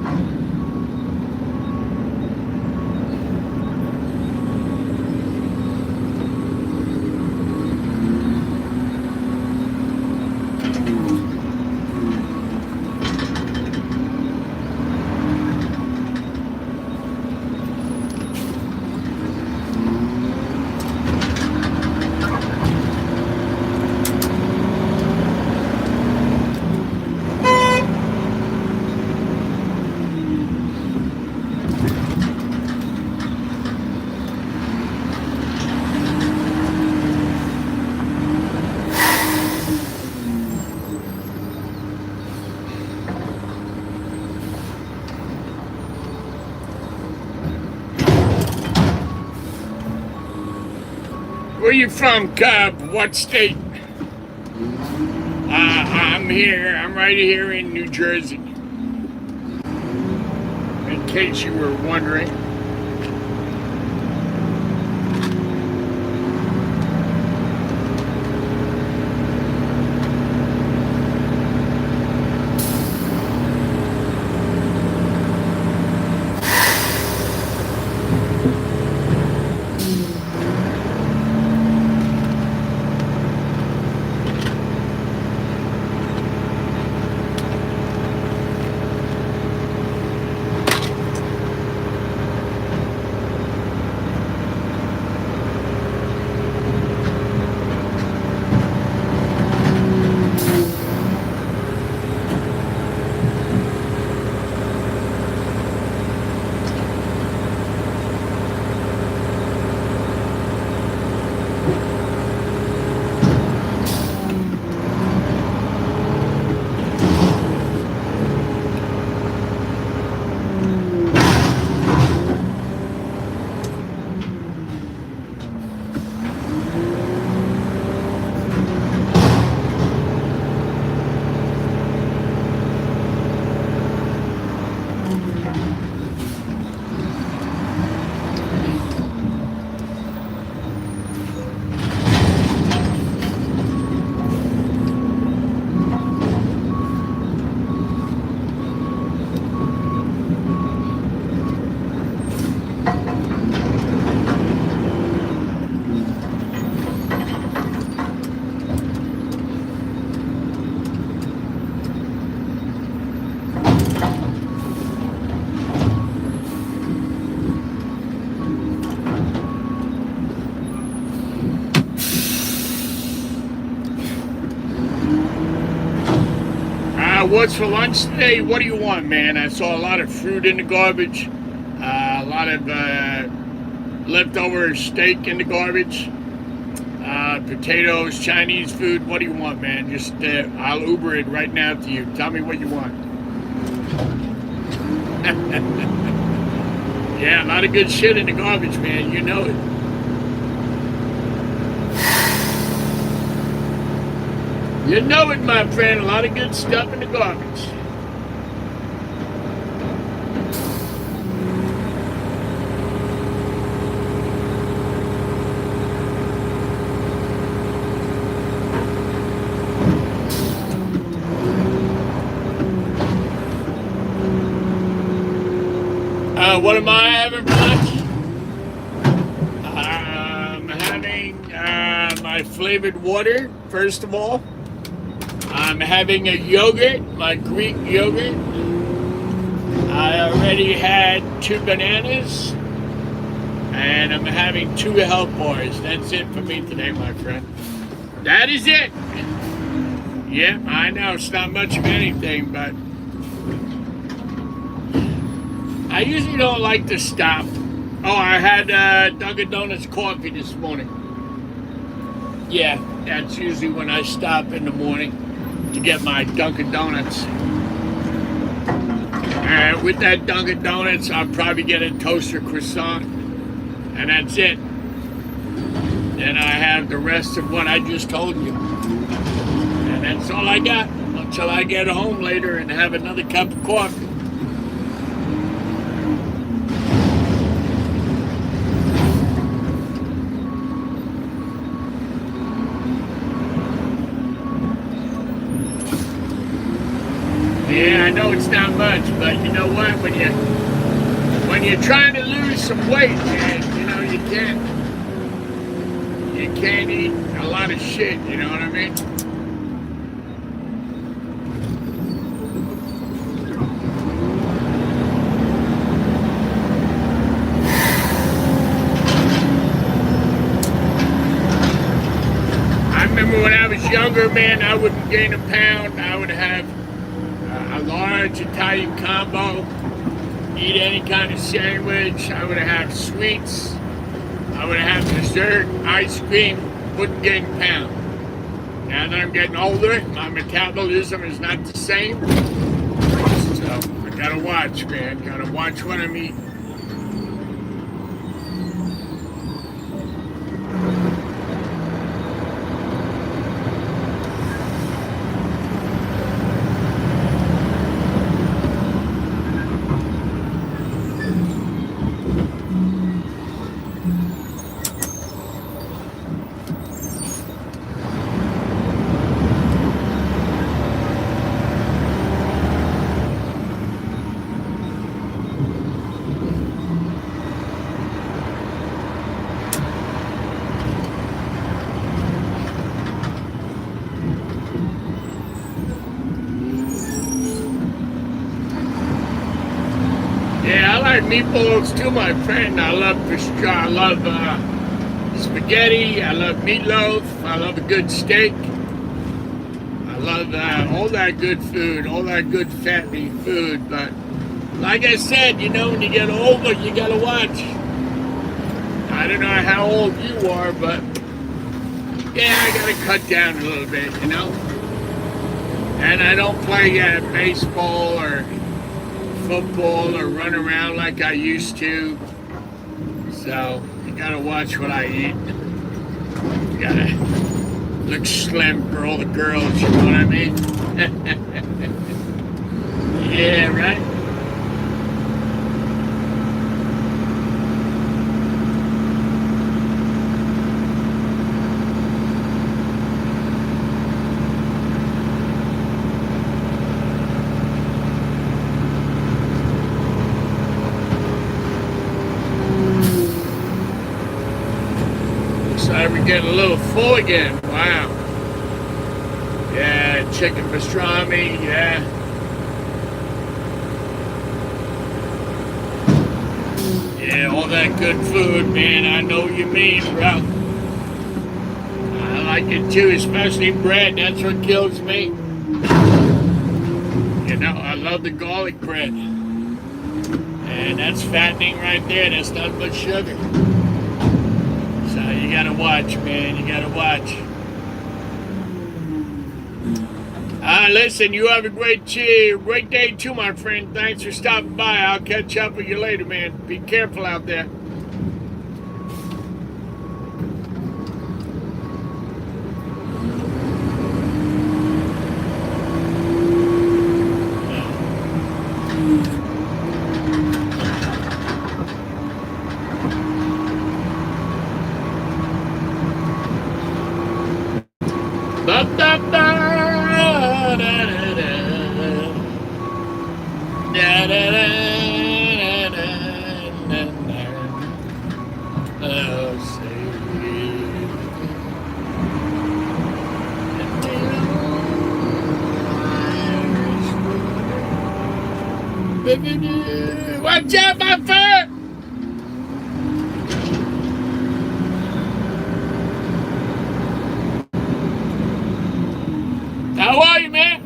Where you from, cub? What state? I'm here. I'm right here in New Jersey. In case you were wondering. What's for lunch today? What do you want, man? I saw a lot of fruit in the garbage, a lot of leftover steak in the garbage, potatoes, Chinese food. What do you want, man? Just I'll Uber it right now to you. Tell me what you want. Yeah, a lot of good shit in the garbage, man. You know it. You know it, my friend. A lot of good stuff in the garbage. What am I having for lunch? I'm having my flavored water, first of all. I'm having a yogurt, my Greek yogurt. I already had 2 bananas. And I'm having 2 health bars. That's it for me today, my friend. That is it. Yeah, I know it's not much of anything, but I usually don't like to stop. Oh, I had Dunkin' Donuts coffee this morning. Yeah, that's usually when I stop in the morning to get my Dunkin' Donuts. And with that Dunkin' Donuts, I'll probably get a toaster croissant, and that's it. And I have the rest of what I just told you. And that's all I got until I get home later and have another cup of coffee. Yeah, I know it's not much, but you know what? When you're trying to lose some weight, man, you know you can't eat a lot of shit. You know what I mean? I remember when I was younger, man, I wouldn't gain a pound. I would have a large Italian combo, eat any kind of sandwich. I would have sweets. I would have dessert, ice cream, wouldn't gain a pound. Now that I'm getting older, my metabolism is not the same. So I gotta watch, man. Gotta watch what I'm eating. Yeah, I like meatballs too, my friend. I love spaghetti. I love meatloaf. I love a good steak. I love all that good food, all that good fatty food. But like I said, you know, when you get older, you gotta watch. I don't know how old you are, but yeah, I gotta cut down a little bit, you know. And I don't play baseball or football or run around like I used to. So you gotta watch what I eat. You gotta look slim for all the girls, you know what I mean? Yeah, right? So we're getting a little full again. Wow. Yeah, chicken pastrami, yeah. Yeah, all that good food, man. I know what you mean, bro. I like it too, especially bread. That's what kills me. You know, I love the garlic bread. And that's fattening right there. That's not much sugar. So you gotta watch, man. You gotta watch. Listen, you have a great day too, my friend. Thanks for stopping by. I'll catch up with you later, man. Be careful out there. Ba, ba, ba, da, da, da. Da, da, da, da, da, da. Oh, say watch out, my friend! How are you, man?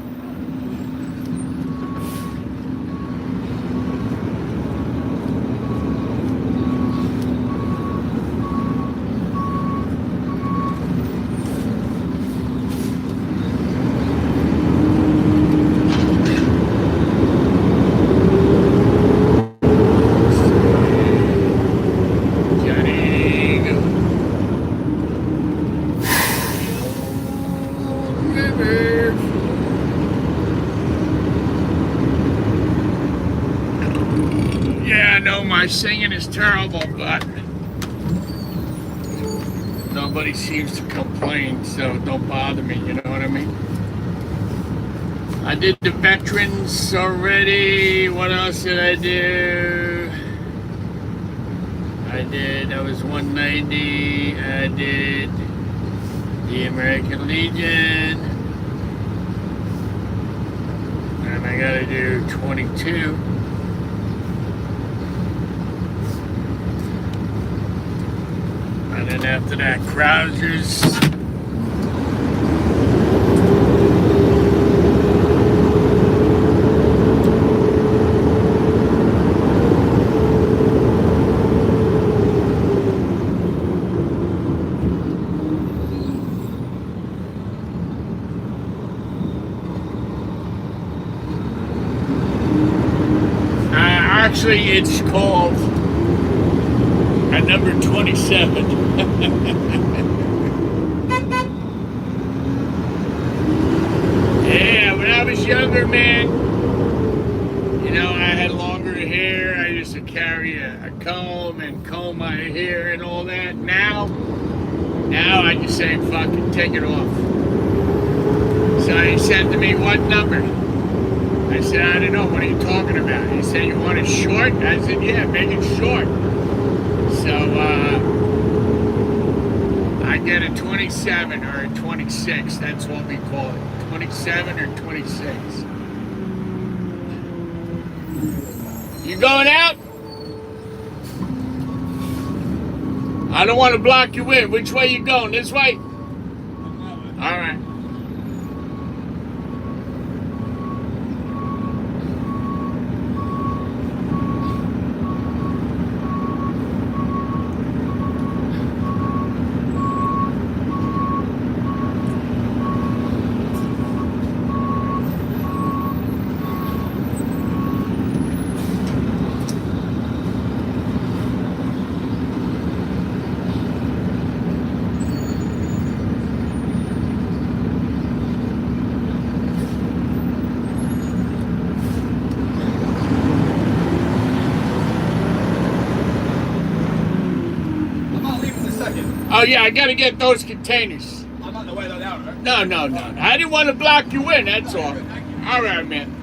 My singing is terrible, but nobody seems to complain, so don't bother me, you know what I mean? I did the veterans already. What else did I do? I was 190. I did the American Legion. And I gotta do 22. And then after that, Krausers. Actually, it's called a number 27. Yeah, when I was younger, man, you know, I had longer hair. I used to carry a comb and comb my hair and all that. Now I just say, fuck it, take it off. So he said to me, what number? I said, I don't know, what are you talking about? He said, you want it short? I said, yeah, make it short. So, I get a 27 or a 26, that's what we call it. 27 or 26. You going out? I don't want to block you in. Which way you going? This way? All right. Oh yeah, I gotta get those containers. I'm on the way down, right? No. I didn't want to block you in, that's all. All right, man.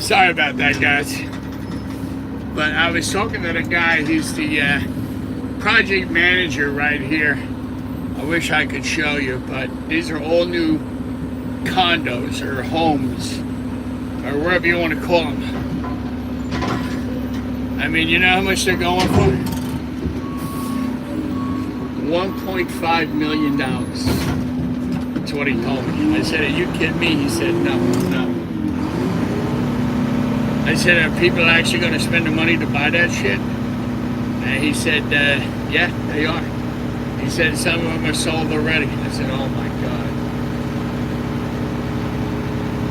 Sorry about that, guys. But I was talking to the guy. He's the project manager right here. I wish I could show you, but these are all new condos or homes or whatever you want to call them. I mean, you know how much they're going for? $1.5 million. That's what he told me. I said, are you kidding me? He said, no. I said, are people actually going to spend the money to buy that shit? And he said, yeah, they are. He said, some of them are sold already. I said, oh my God.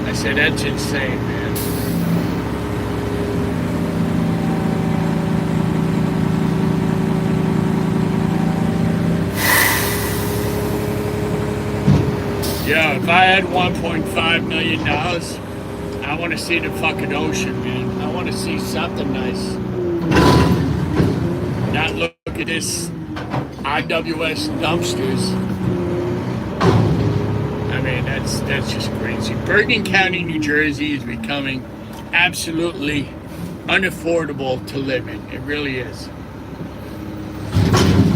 I said, that's insane, man. Yeah, if I had $1.5 million, I want to see the fucking ocean, man. I want to see something nice. Not look at this IWS dumpsters. I mean, that's just crazy. Bergen County, New Jersey is becoming absolutely unaffordable to live in. It really is.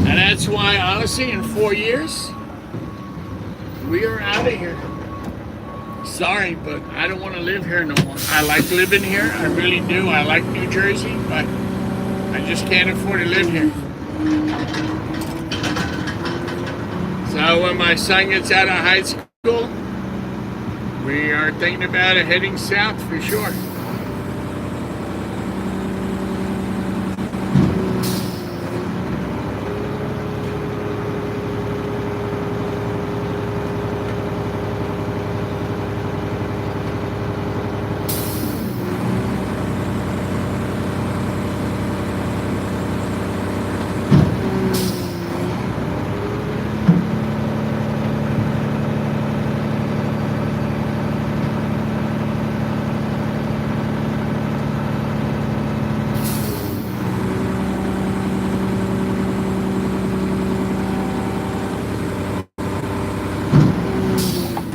And that's why, honestly, in 4 years, we are out of here. Sorry, but I don't want to live here no more. I like living here. I really do. I like New Jersey, but I just can't afford to live here. So when my son gets out of high school, we are thinking about it heading south for sure.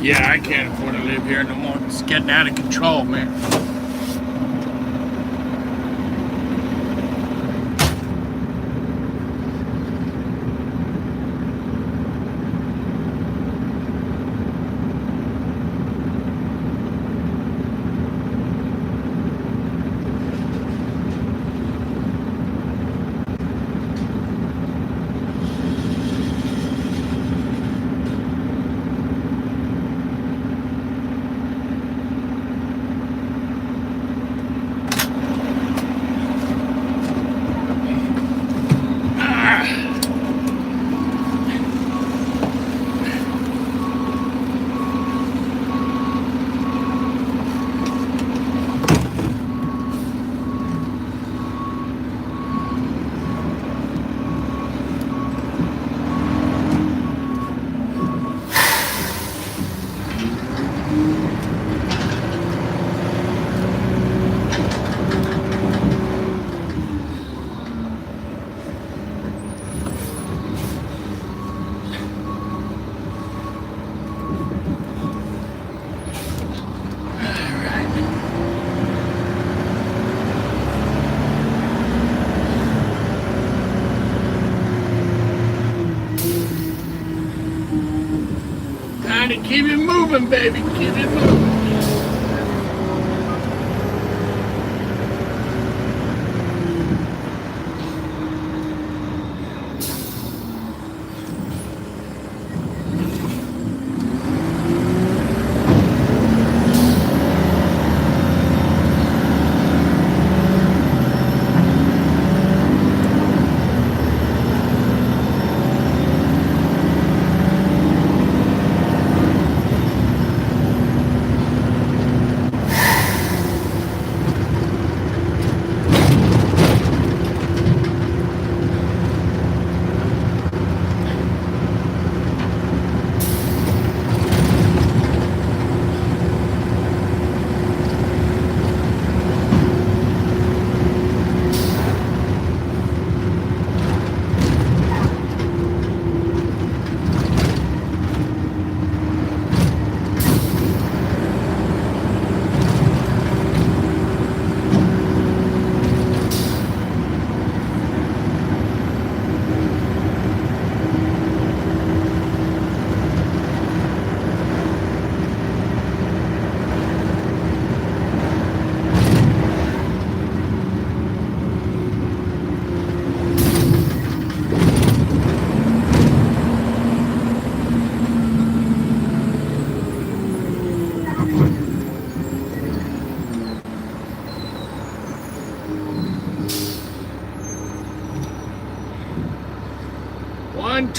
Yeah, I can't afford to live here no more. It's getting out of control, man. Keep it moving, baby. Keep it moving.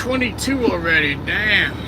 8:22 already. Damn.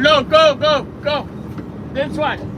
no, go. This one.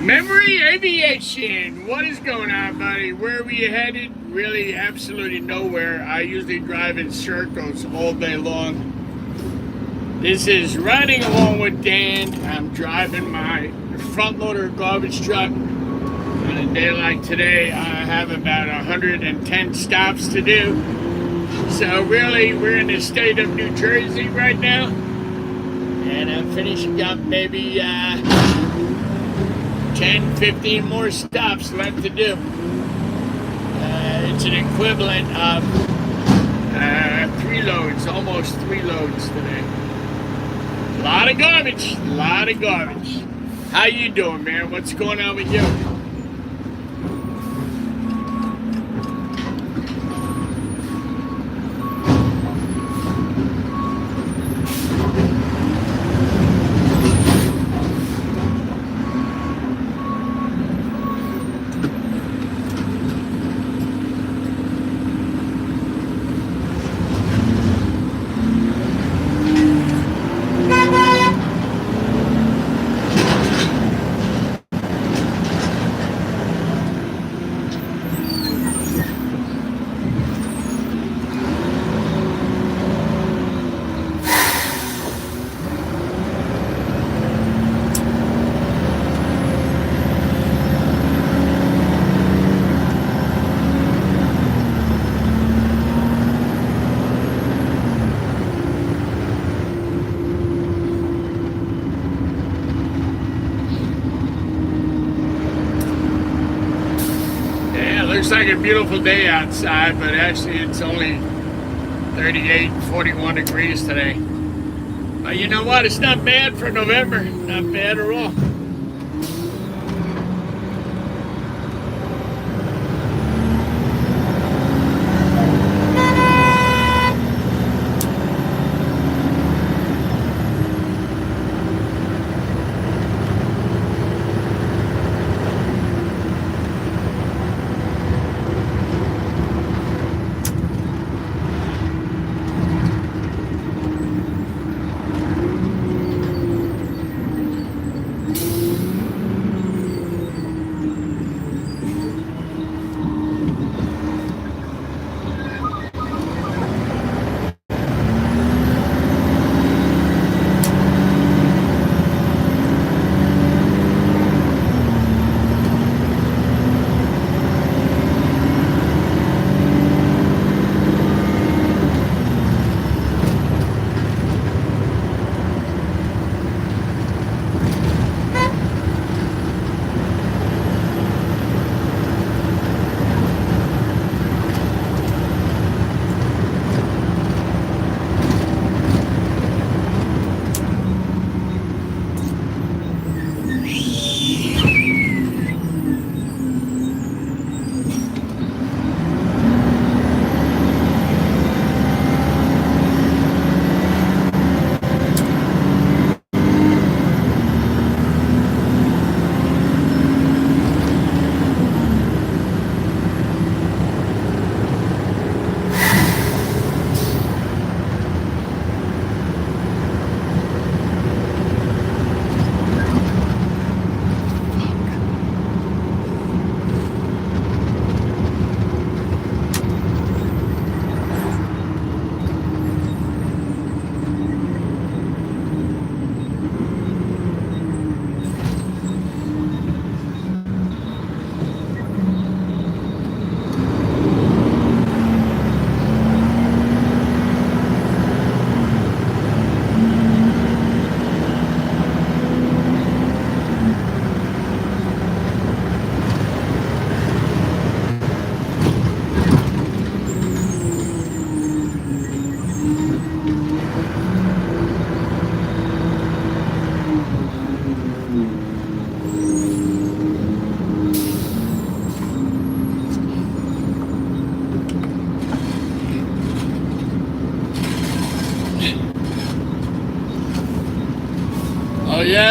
Memory Aviation, what is going on, buddy? Where were you headed? Really, absolutely nowhere. I usually drive in circles all day long. This is Riding Along with Dan. I'm driving my front loader garbage truck. On a day like today, I have about 110 stops to do. So really, we're in the state of New Jersey right now. And I'm finishing up maybe 10, 15 more stops left to do. It's an equivalent of 3 loads, almost 3 loads today. A lot of garbage. How you doing, man? What's going on with you? Looks like a beautiful day outside, but actually it's only 38, 41 degrees today. But you know what? It's not bad for November. Not bad at all.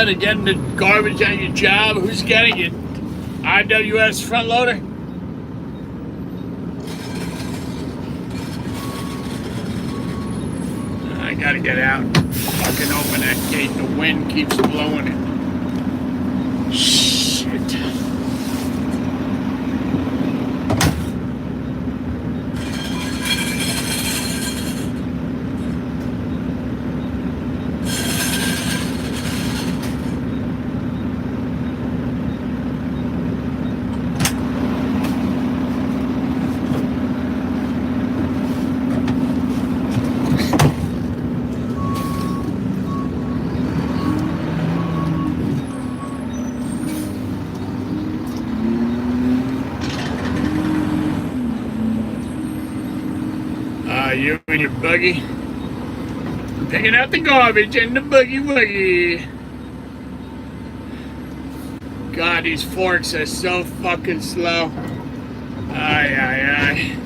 to getting the garbage on your job? Who's getting it? IWS front loader? I gotta get out. Fucking open that gate. The wind keeps blowing it. Shit. You and your buggy picking out the garbage in the buggy wuggy. God, these forks are so fucking slow. Aye, aye, aye.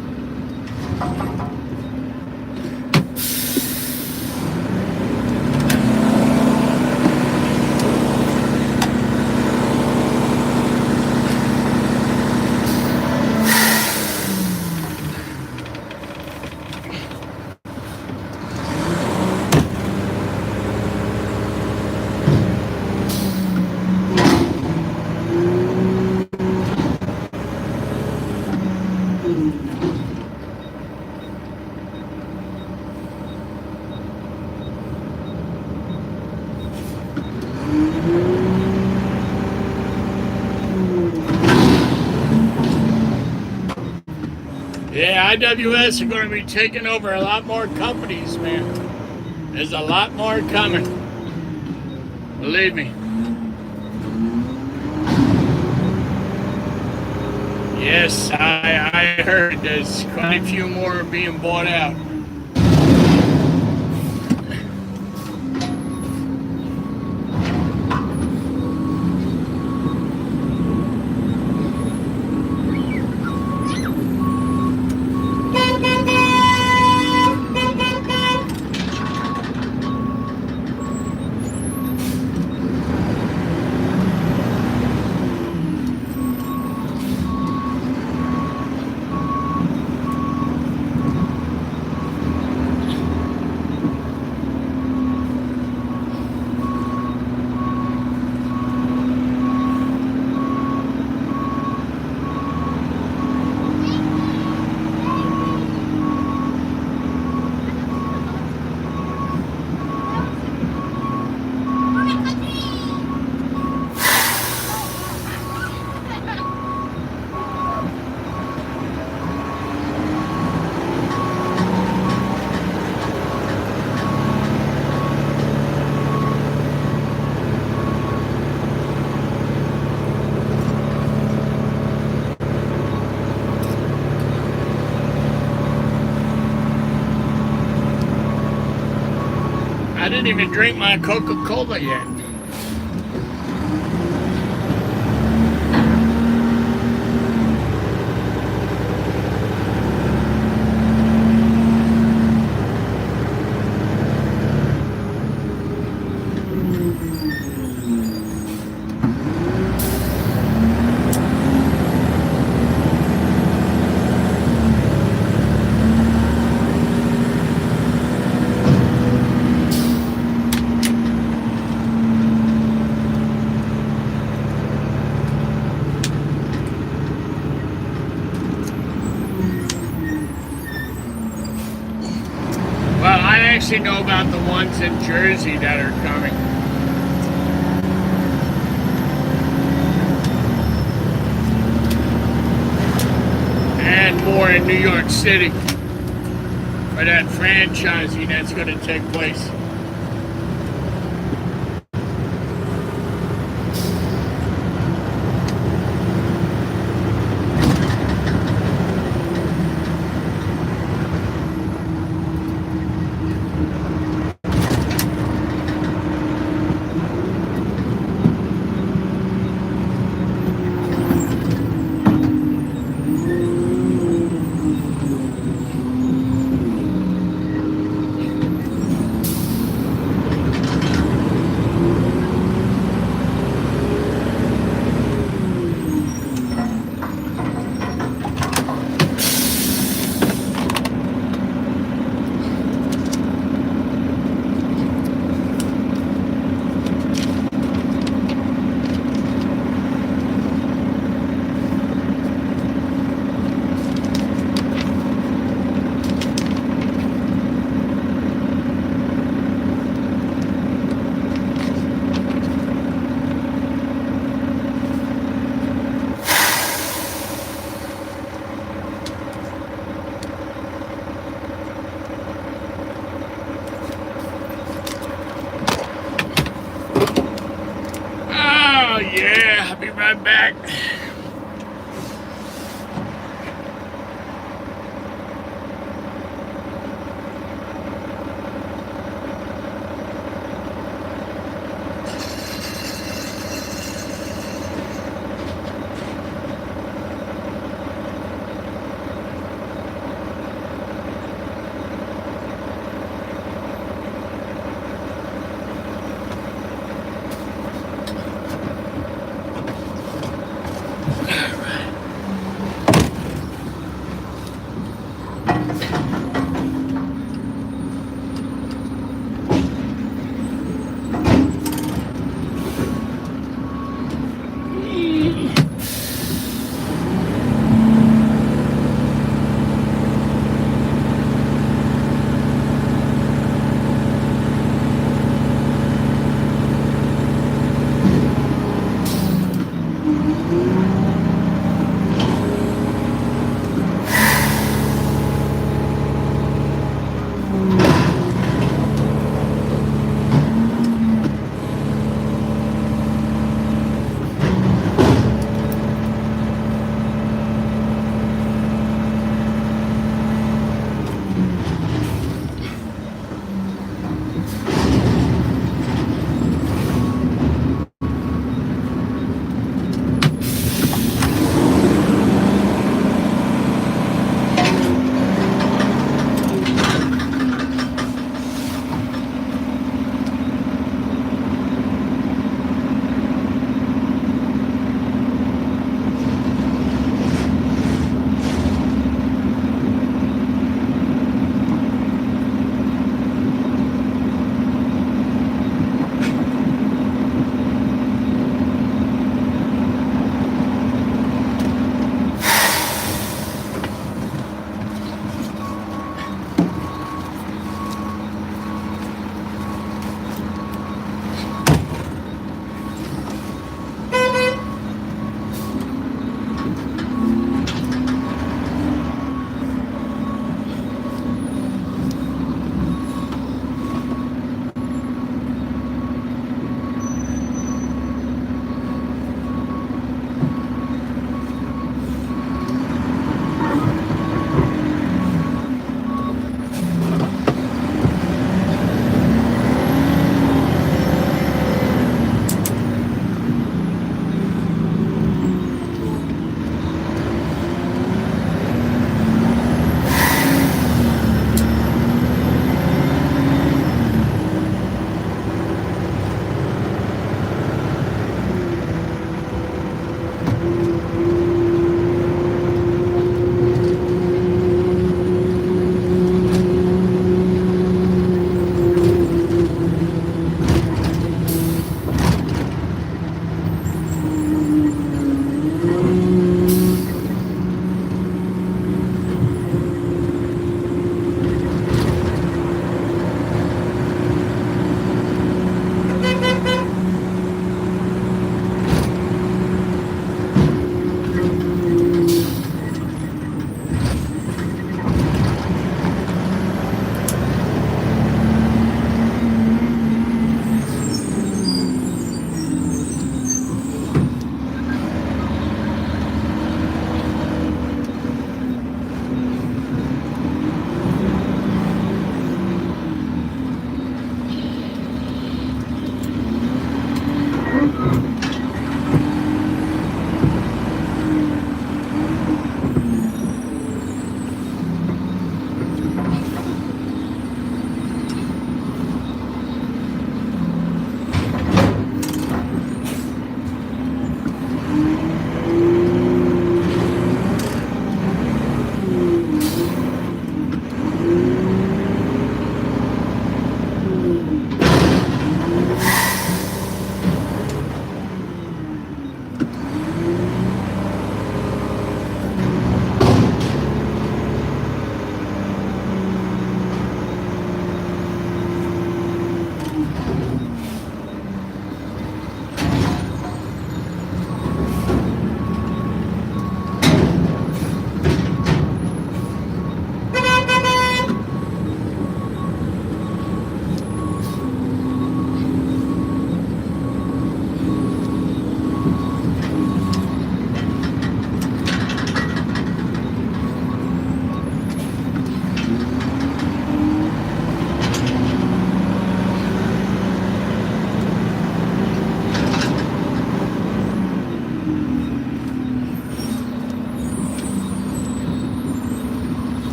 Yeah, IWS are going to be taking over a lot more companies, man. There's a lot more coming. Believe me. Yes, I heard there's quite a few more being bought out. I didn't even drink my Coca-Cola yet. I actually know about the ones in Jersey that are coming. And more in New York City for that franchising that's going to take place. I'm back.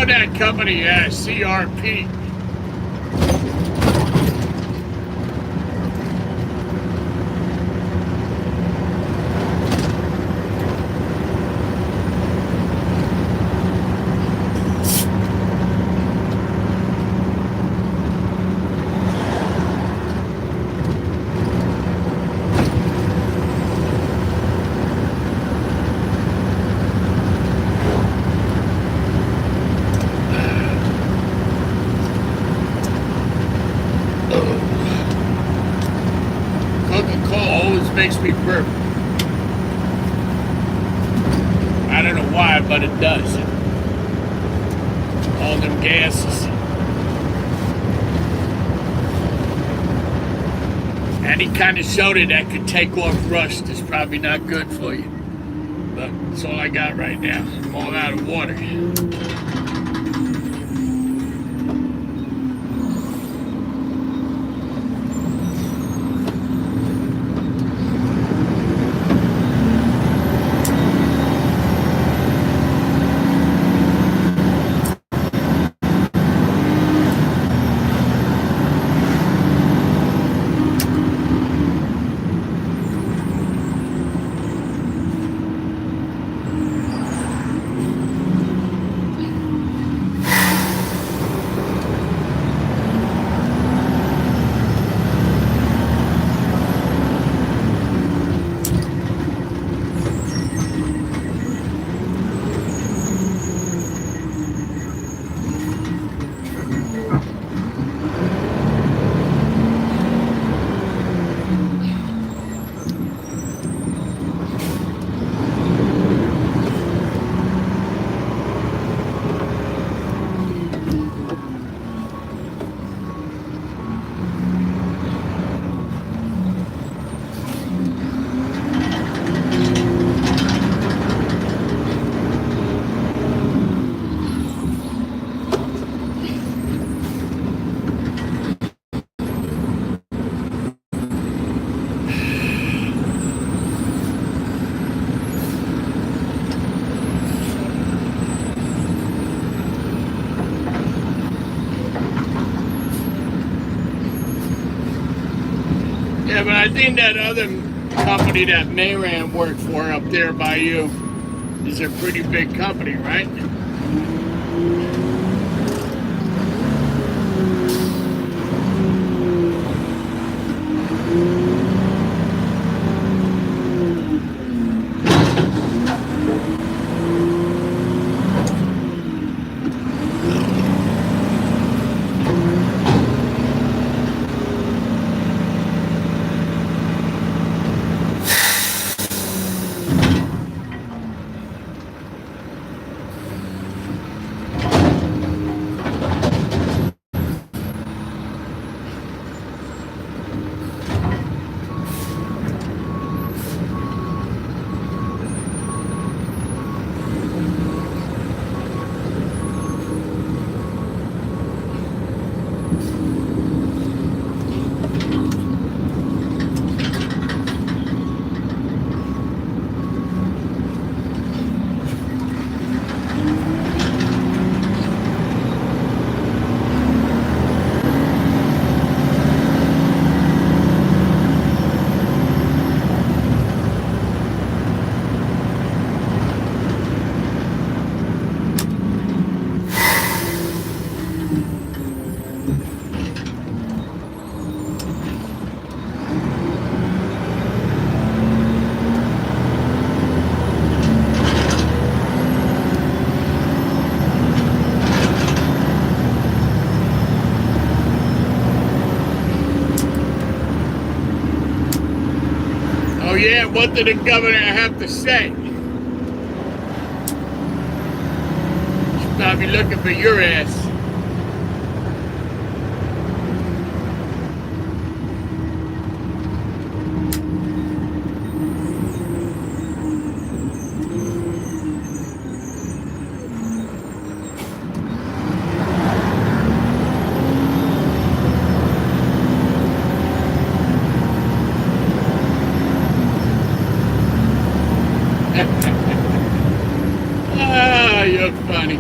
know that company, CRP. Coca-Cola always makes me burp. I don't know why, but it does. All them gases. Any kind of soda that could take off rust is probably not good for you. But that's all I got right now. I'm all out of water. Yeah, but I think that other company that Mayran worked for up there by you is a pretty big company, right? Oh yeah, what did the governor have to say? She's probably looking for your ass. Ah, you're funny.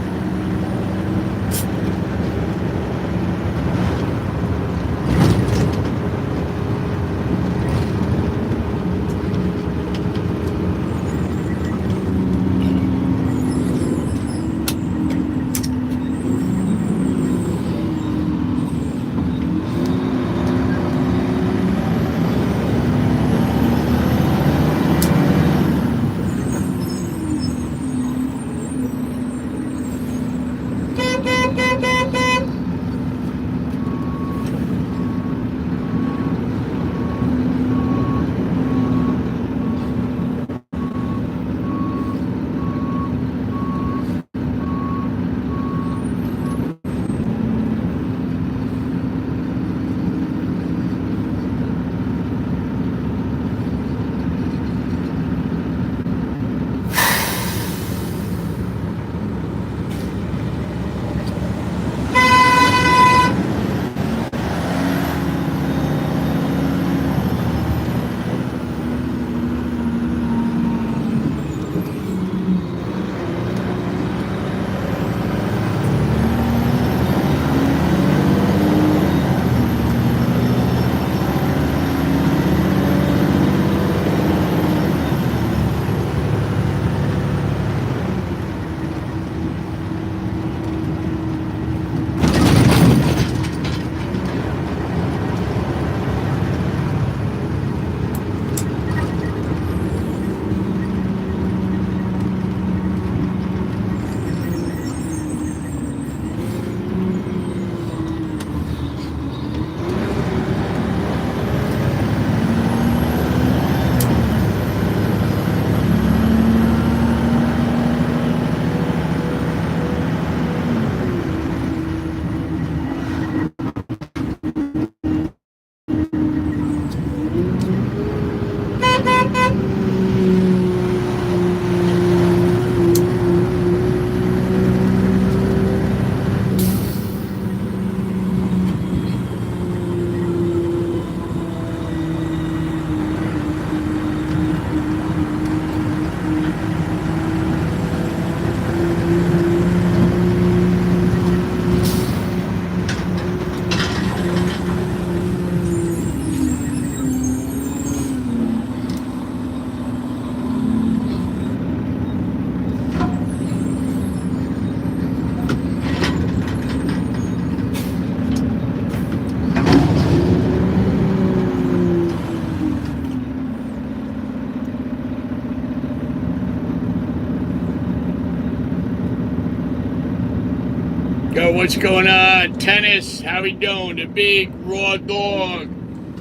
What's going on? Tennis, how we doing? The big raw dog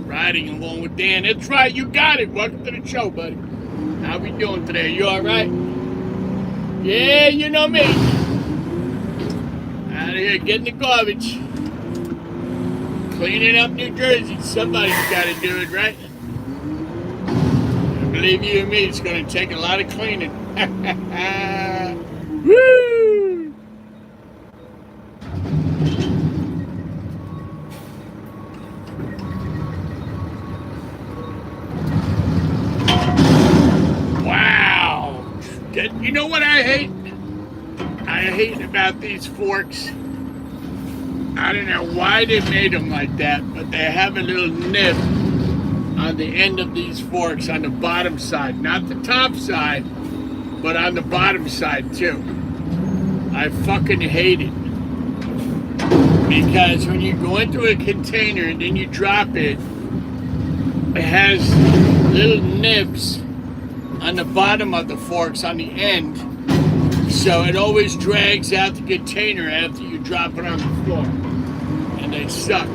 riding along with Dan. That's right, you got it. Welcome to the show, buddy. How we doing today? You all right? Yeah, you know me. Out of here getting the garbage. Cleaning up New Jersey. Somebody's got to do it, right? I believe you and me, it's going to take a lot of cleaning. Woo! Wow! You know what I hate? I hate about these forks. I don't know why they made them like that, but they have a little nib on the end of these forks on the bottom side. Not the top side, but on the bottom side too. I fucking hate it. Because when you go into a container and then you drop it, it has little nibs on the bottom of the forks on the end. So it always drags out the container after you drop it on the floor. And they suck.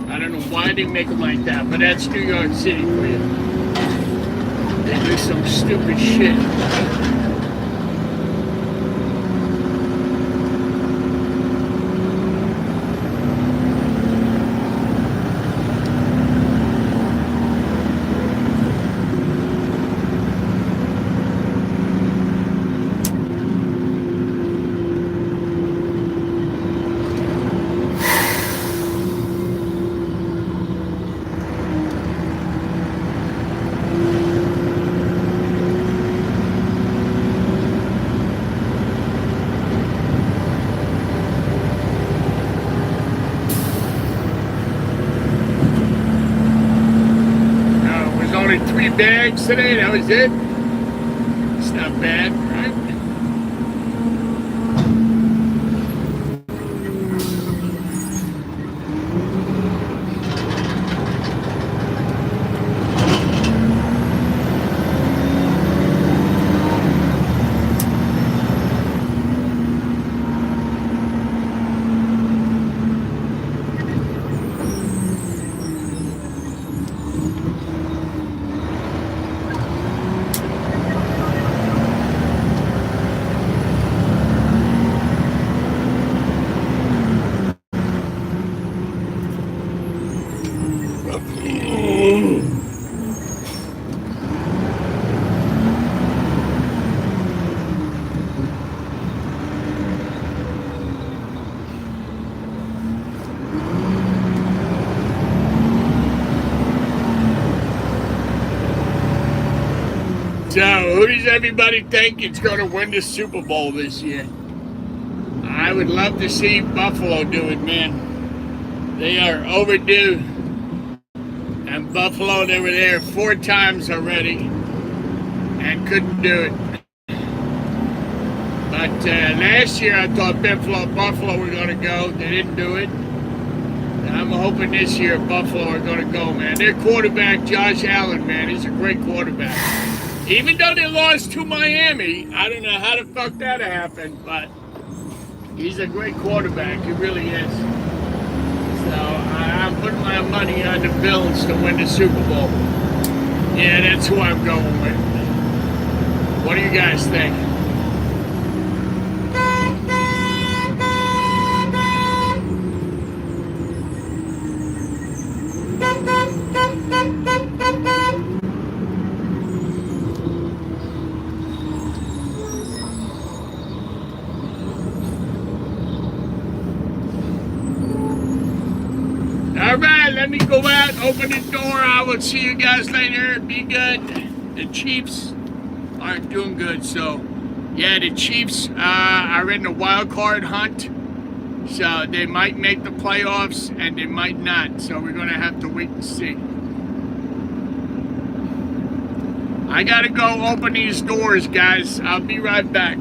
I don't know why they make them like that, but that's New York City for you. They do some stupid shit. Only 3 bags today, that was it. It's not bad, right? So, who does everybody think is going to win the Super Bowl this year? I would love to see Buffalo do it, man. They are overdue. And Buffalo, they were there 4 times already and couldn't do it. But last year I thought Buffalo were going to go. They didn't do it. And I'm hoping this year Buffalo are going to go, man. Their quarterback, Josh Allen, man, he's a great quarterback. Even though they lost to Miami, I don't know how the fuck that happened, but he's a great quarterback. He really is. So I'm putting my money on the Bills to win the Super Bowl. Yeah, that's who I'm going with. What do you guys think? Alright, let me go out, open the door. I will see you guys later. Be good. The Chiefs aren't doing good, so yeah, the Chiefs are in the wild card hunt. So they might make the playoffs and they might not. So we're gonna have to wait and see. I gotta go open these doors, guys. I'll be right back.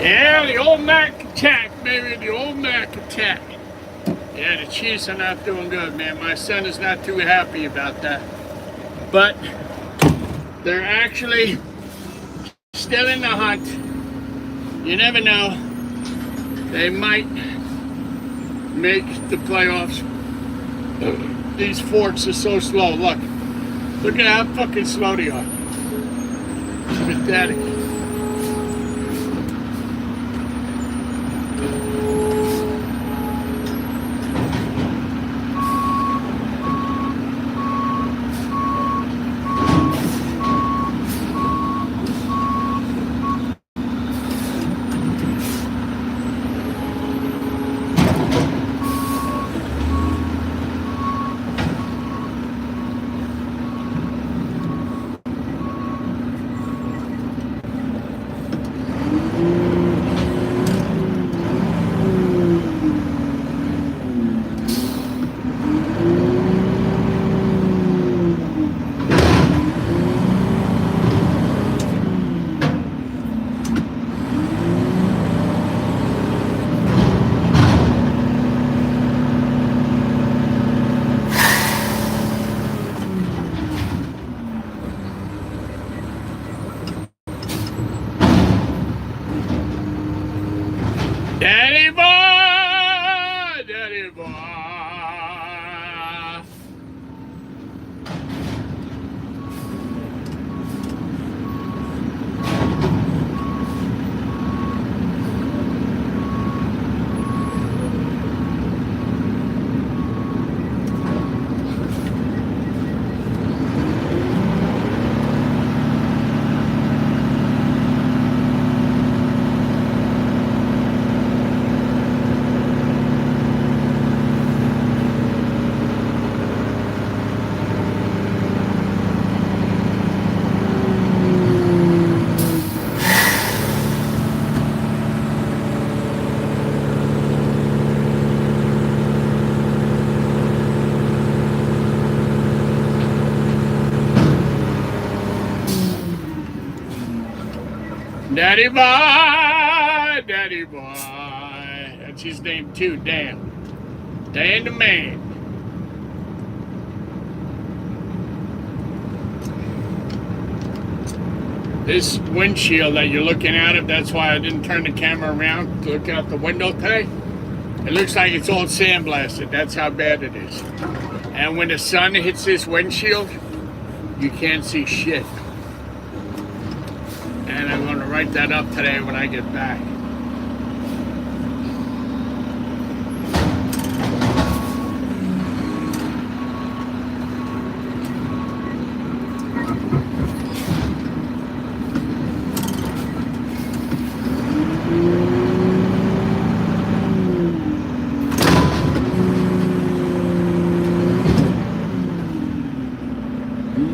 Yeah, the old Mac attack, baby, the old Mac attack. Yeah, the Chiefs are not doing good, man. My son is not too happy about that. But they're actually still in the hunt. You never know. They might make the playoffs. These forks are so slow. Look at how fucking slow they are. It's pathetic. Daddy boy, daddy boy. Daddy boy, daddy boy. That's his name too, Dan. Dan the man. This windshield that you're looking out of, that's why I didn't turn the camera around to look out the window today. It looks like it's all sandblasted. That's how bad it is. And when the sun hits this windshield, you can't see shit. And I'm going to write that up today when I get back.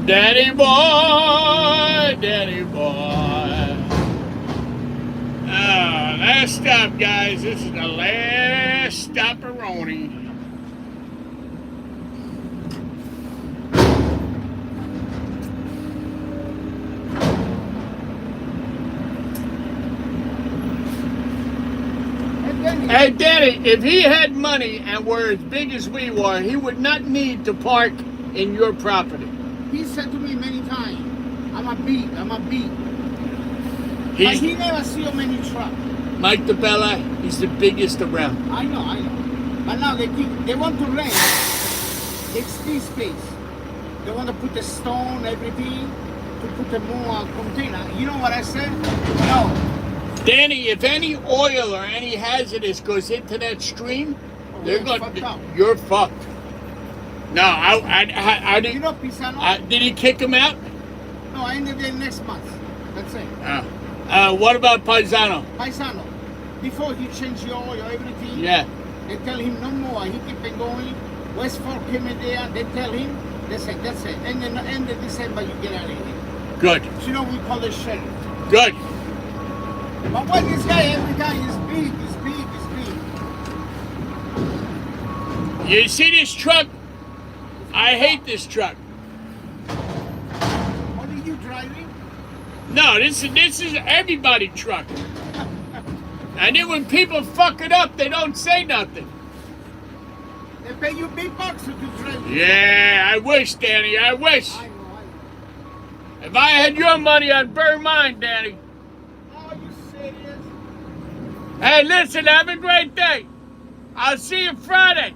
Daddy boy, daddy boy. Last stop, guys. This is the last stop-a-roni. Hey, Danny, if he had money and were as big as we were, he would not need to park in your property. He said to me many times, I'm a beat. But he never see many trucks. Mike DeBella, he's the biggest around. I know. But now they want to rent. It's this space. They want to put the stone, everything, to put the more container. You know what I said? No. Danny, if any oil or any hazardous goes into that stream, they're going. You're fucked. No, I didn't. You know Pisano? Did he kick him out? No, I ended there next month. That's it. What about Paisano? Paisano. Before he changed the oil, everything. Yeah. They tell him no more. He keep on going. West Fork came in there. They tell him. They say that's it. And then end of December you get out of here. Good. So, you know we call it sheriff. Good. But what this guy every time is big. You see this truck? I hate this truck. What are you driving? No, this is everybody's truck. And then when people fuck it up, they don't say nothing. They pay you big bucks to drive. Yeah, I wish, Danny, I wish. I know. If I had your money, I'd burn mine, Danny. Are you serious? Hey, listen, have a great day. I'll see you Friday.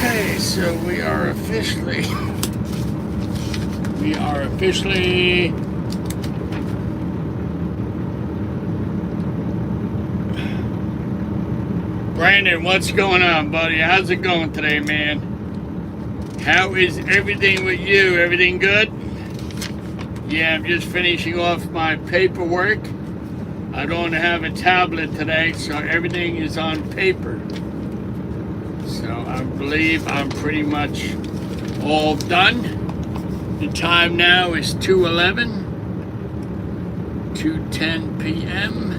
Okay, so we are officially Brandon, what's going on, buddy? How's it going today, man? How is everything with you? Everything good? Yeah, I'm just finishing off my paperwork. I don't have a tablet today, so everything is on paper. So I believe I'm pretty much all done. The time now is 2:10 p.m.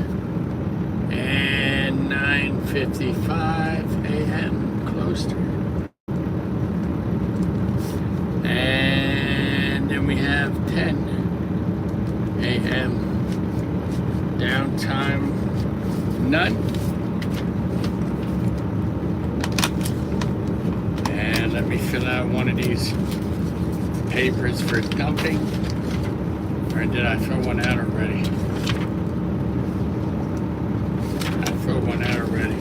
and 9:55 a.m. close to. And then we have 10 a.m. downtime, none. And let me fill out one of these papers for dumping. Or did I throw one out already? I threw one out already.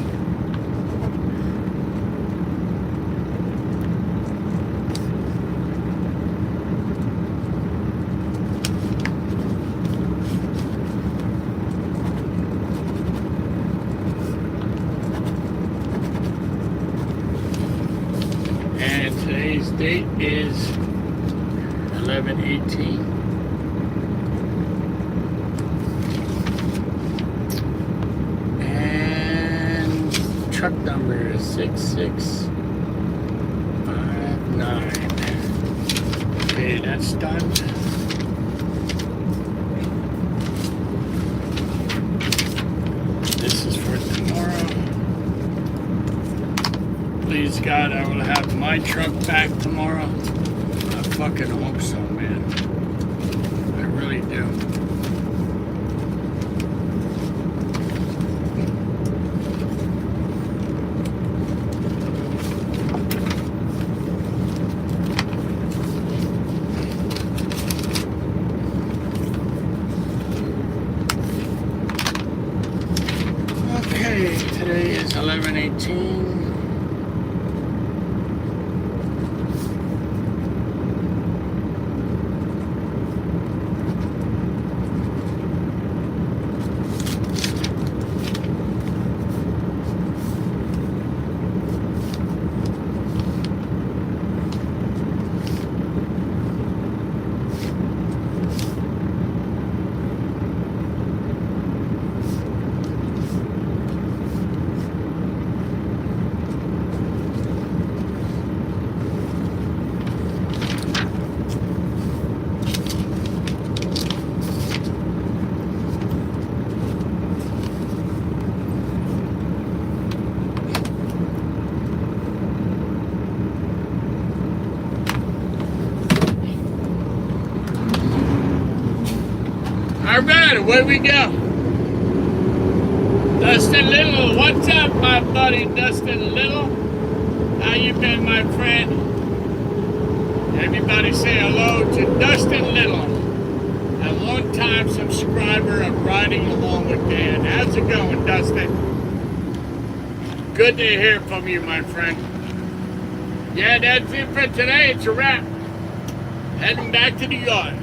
And today's date is 11/18. And truck number is 6659. Okay, that's done. This is for tomorrow. Please God, I will have my truck back tomorrow. I fucking hope so, man. I really do. Okay, today is 11/18. All right, away we go. Dustin Little, what's up, my buddy Dustin Little? How you been, my friend? Everybody say hello to Dustin Little, a long-time subscriber of Riding Along with Dan. How's it going, Dustin? Good to hear from you, my friend. Yeah, that's it for today. It's a wrap. Heading back to the yard.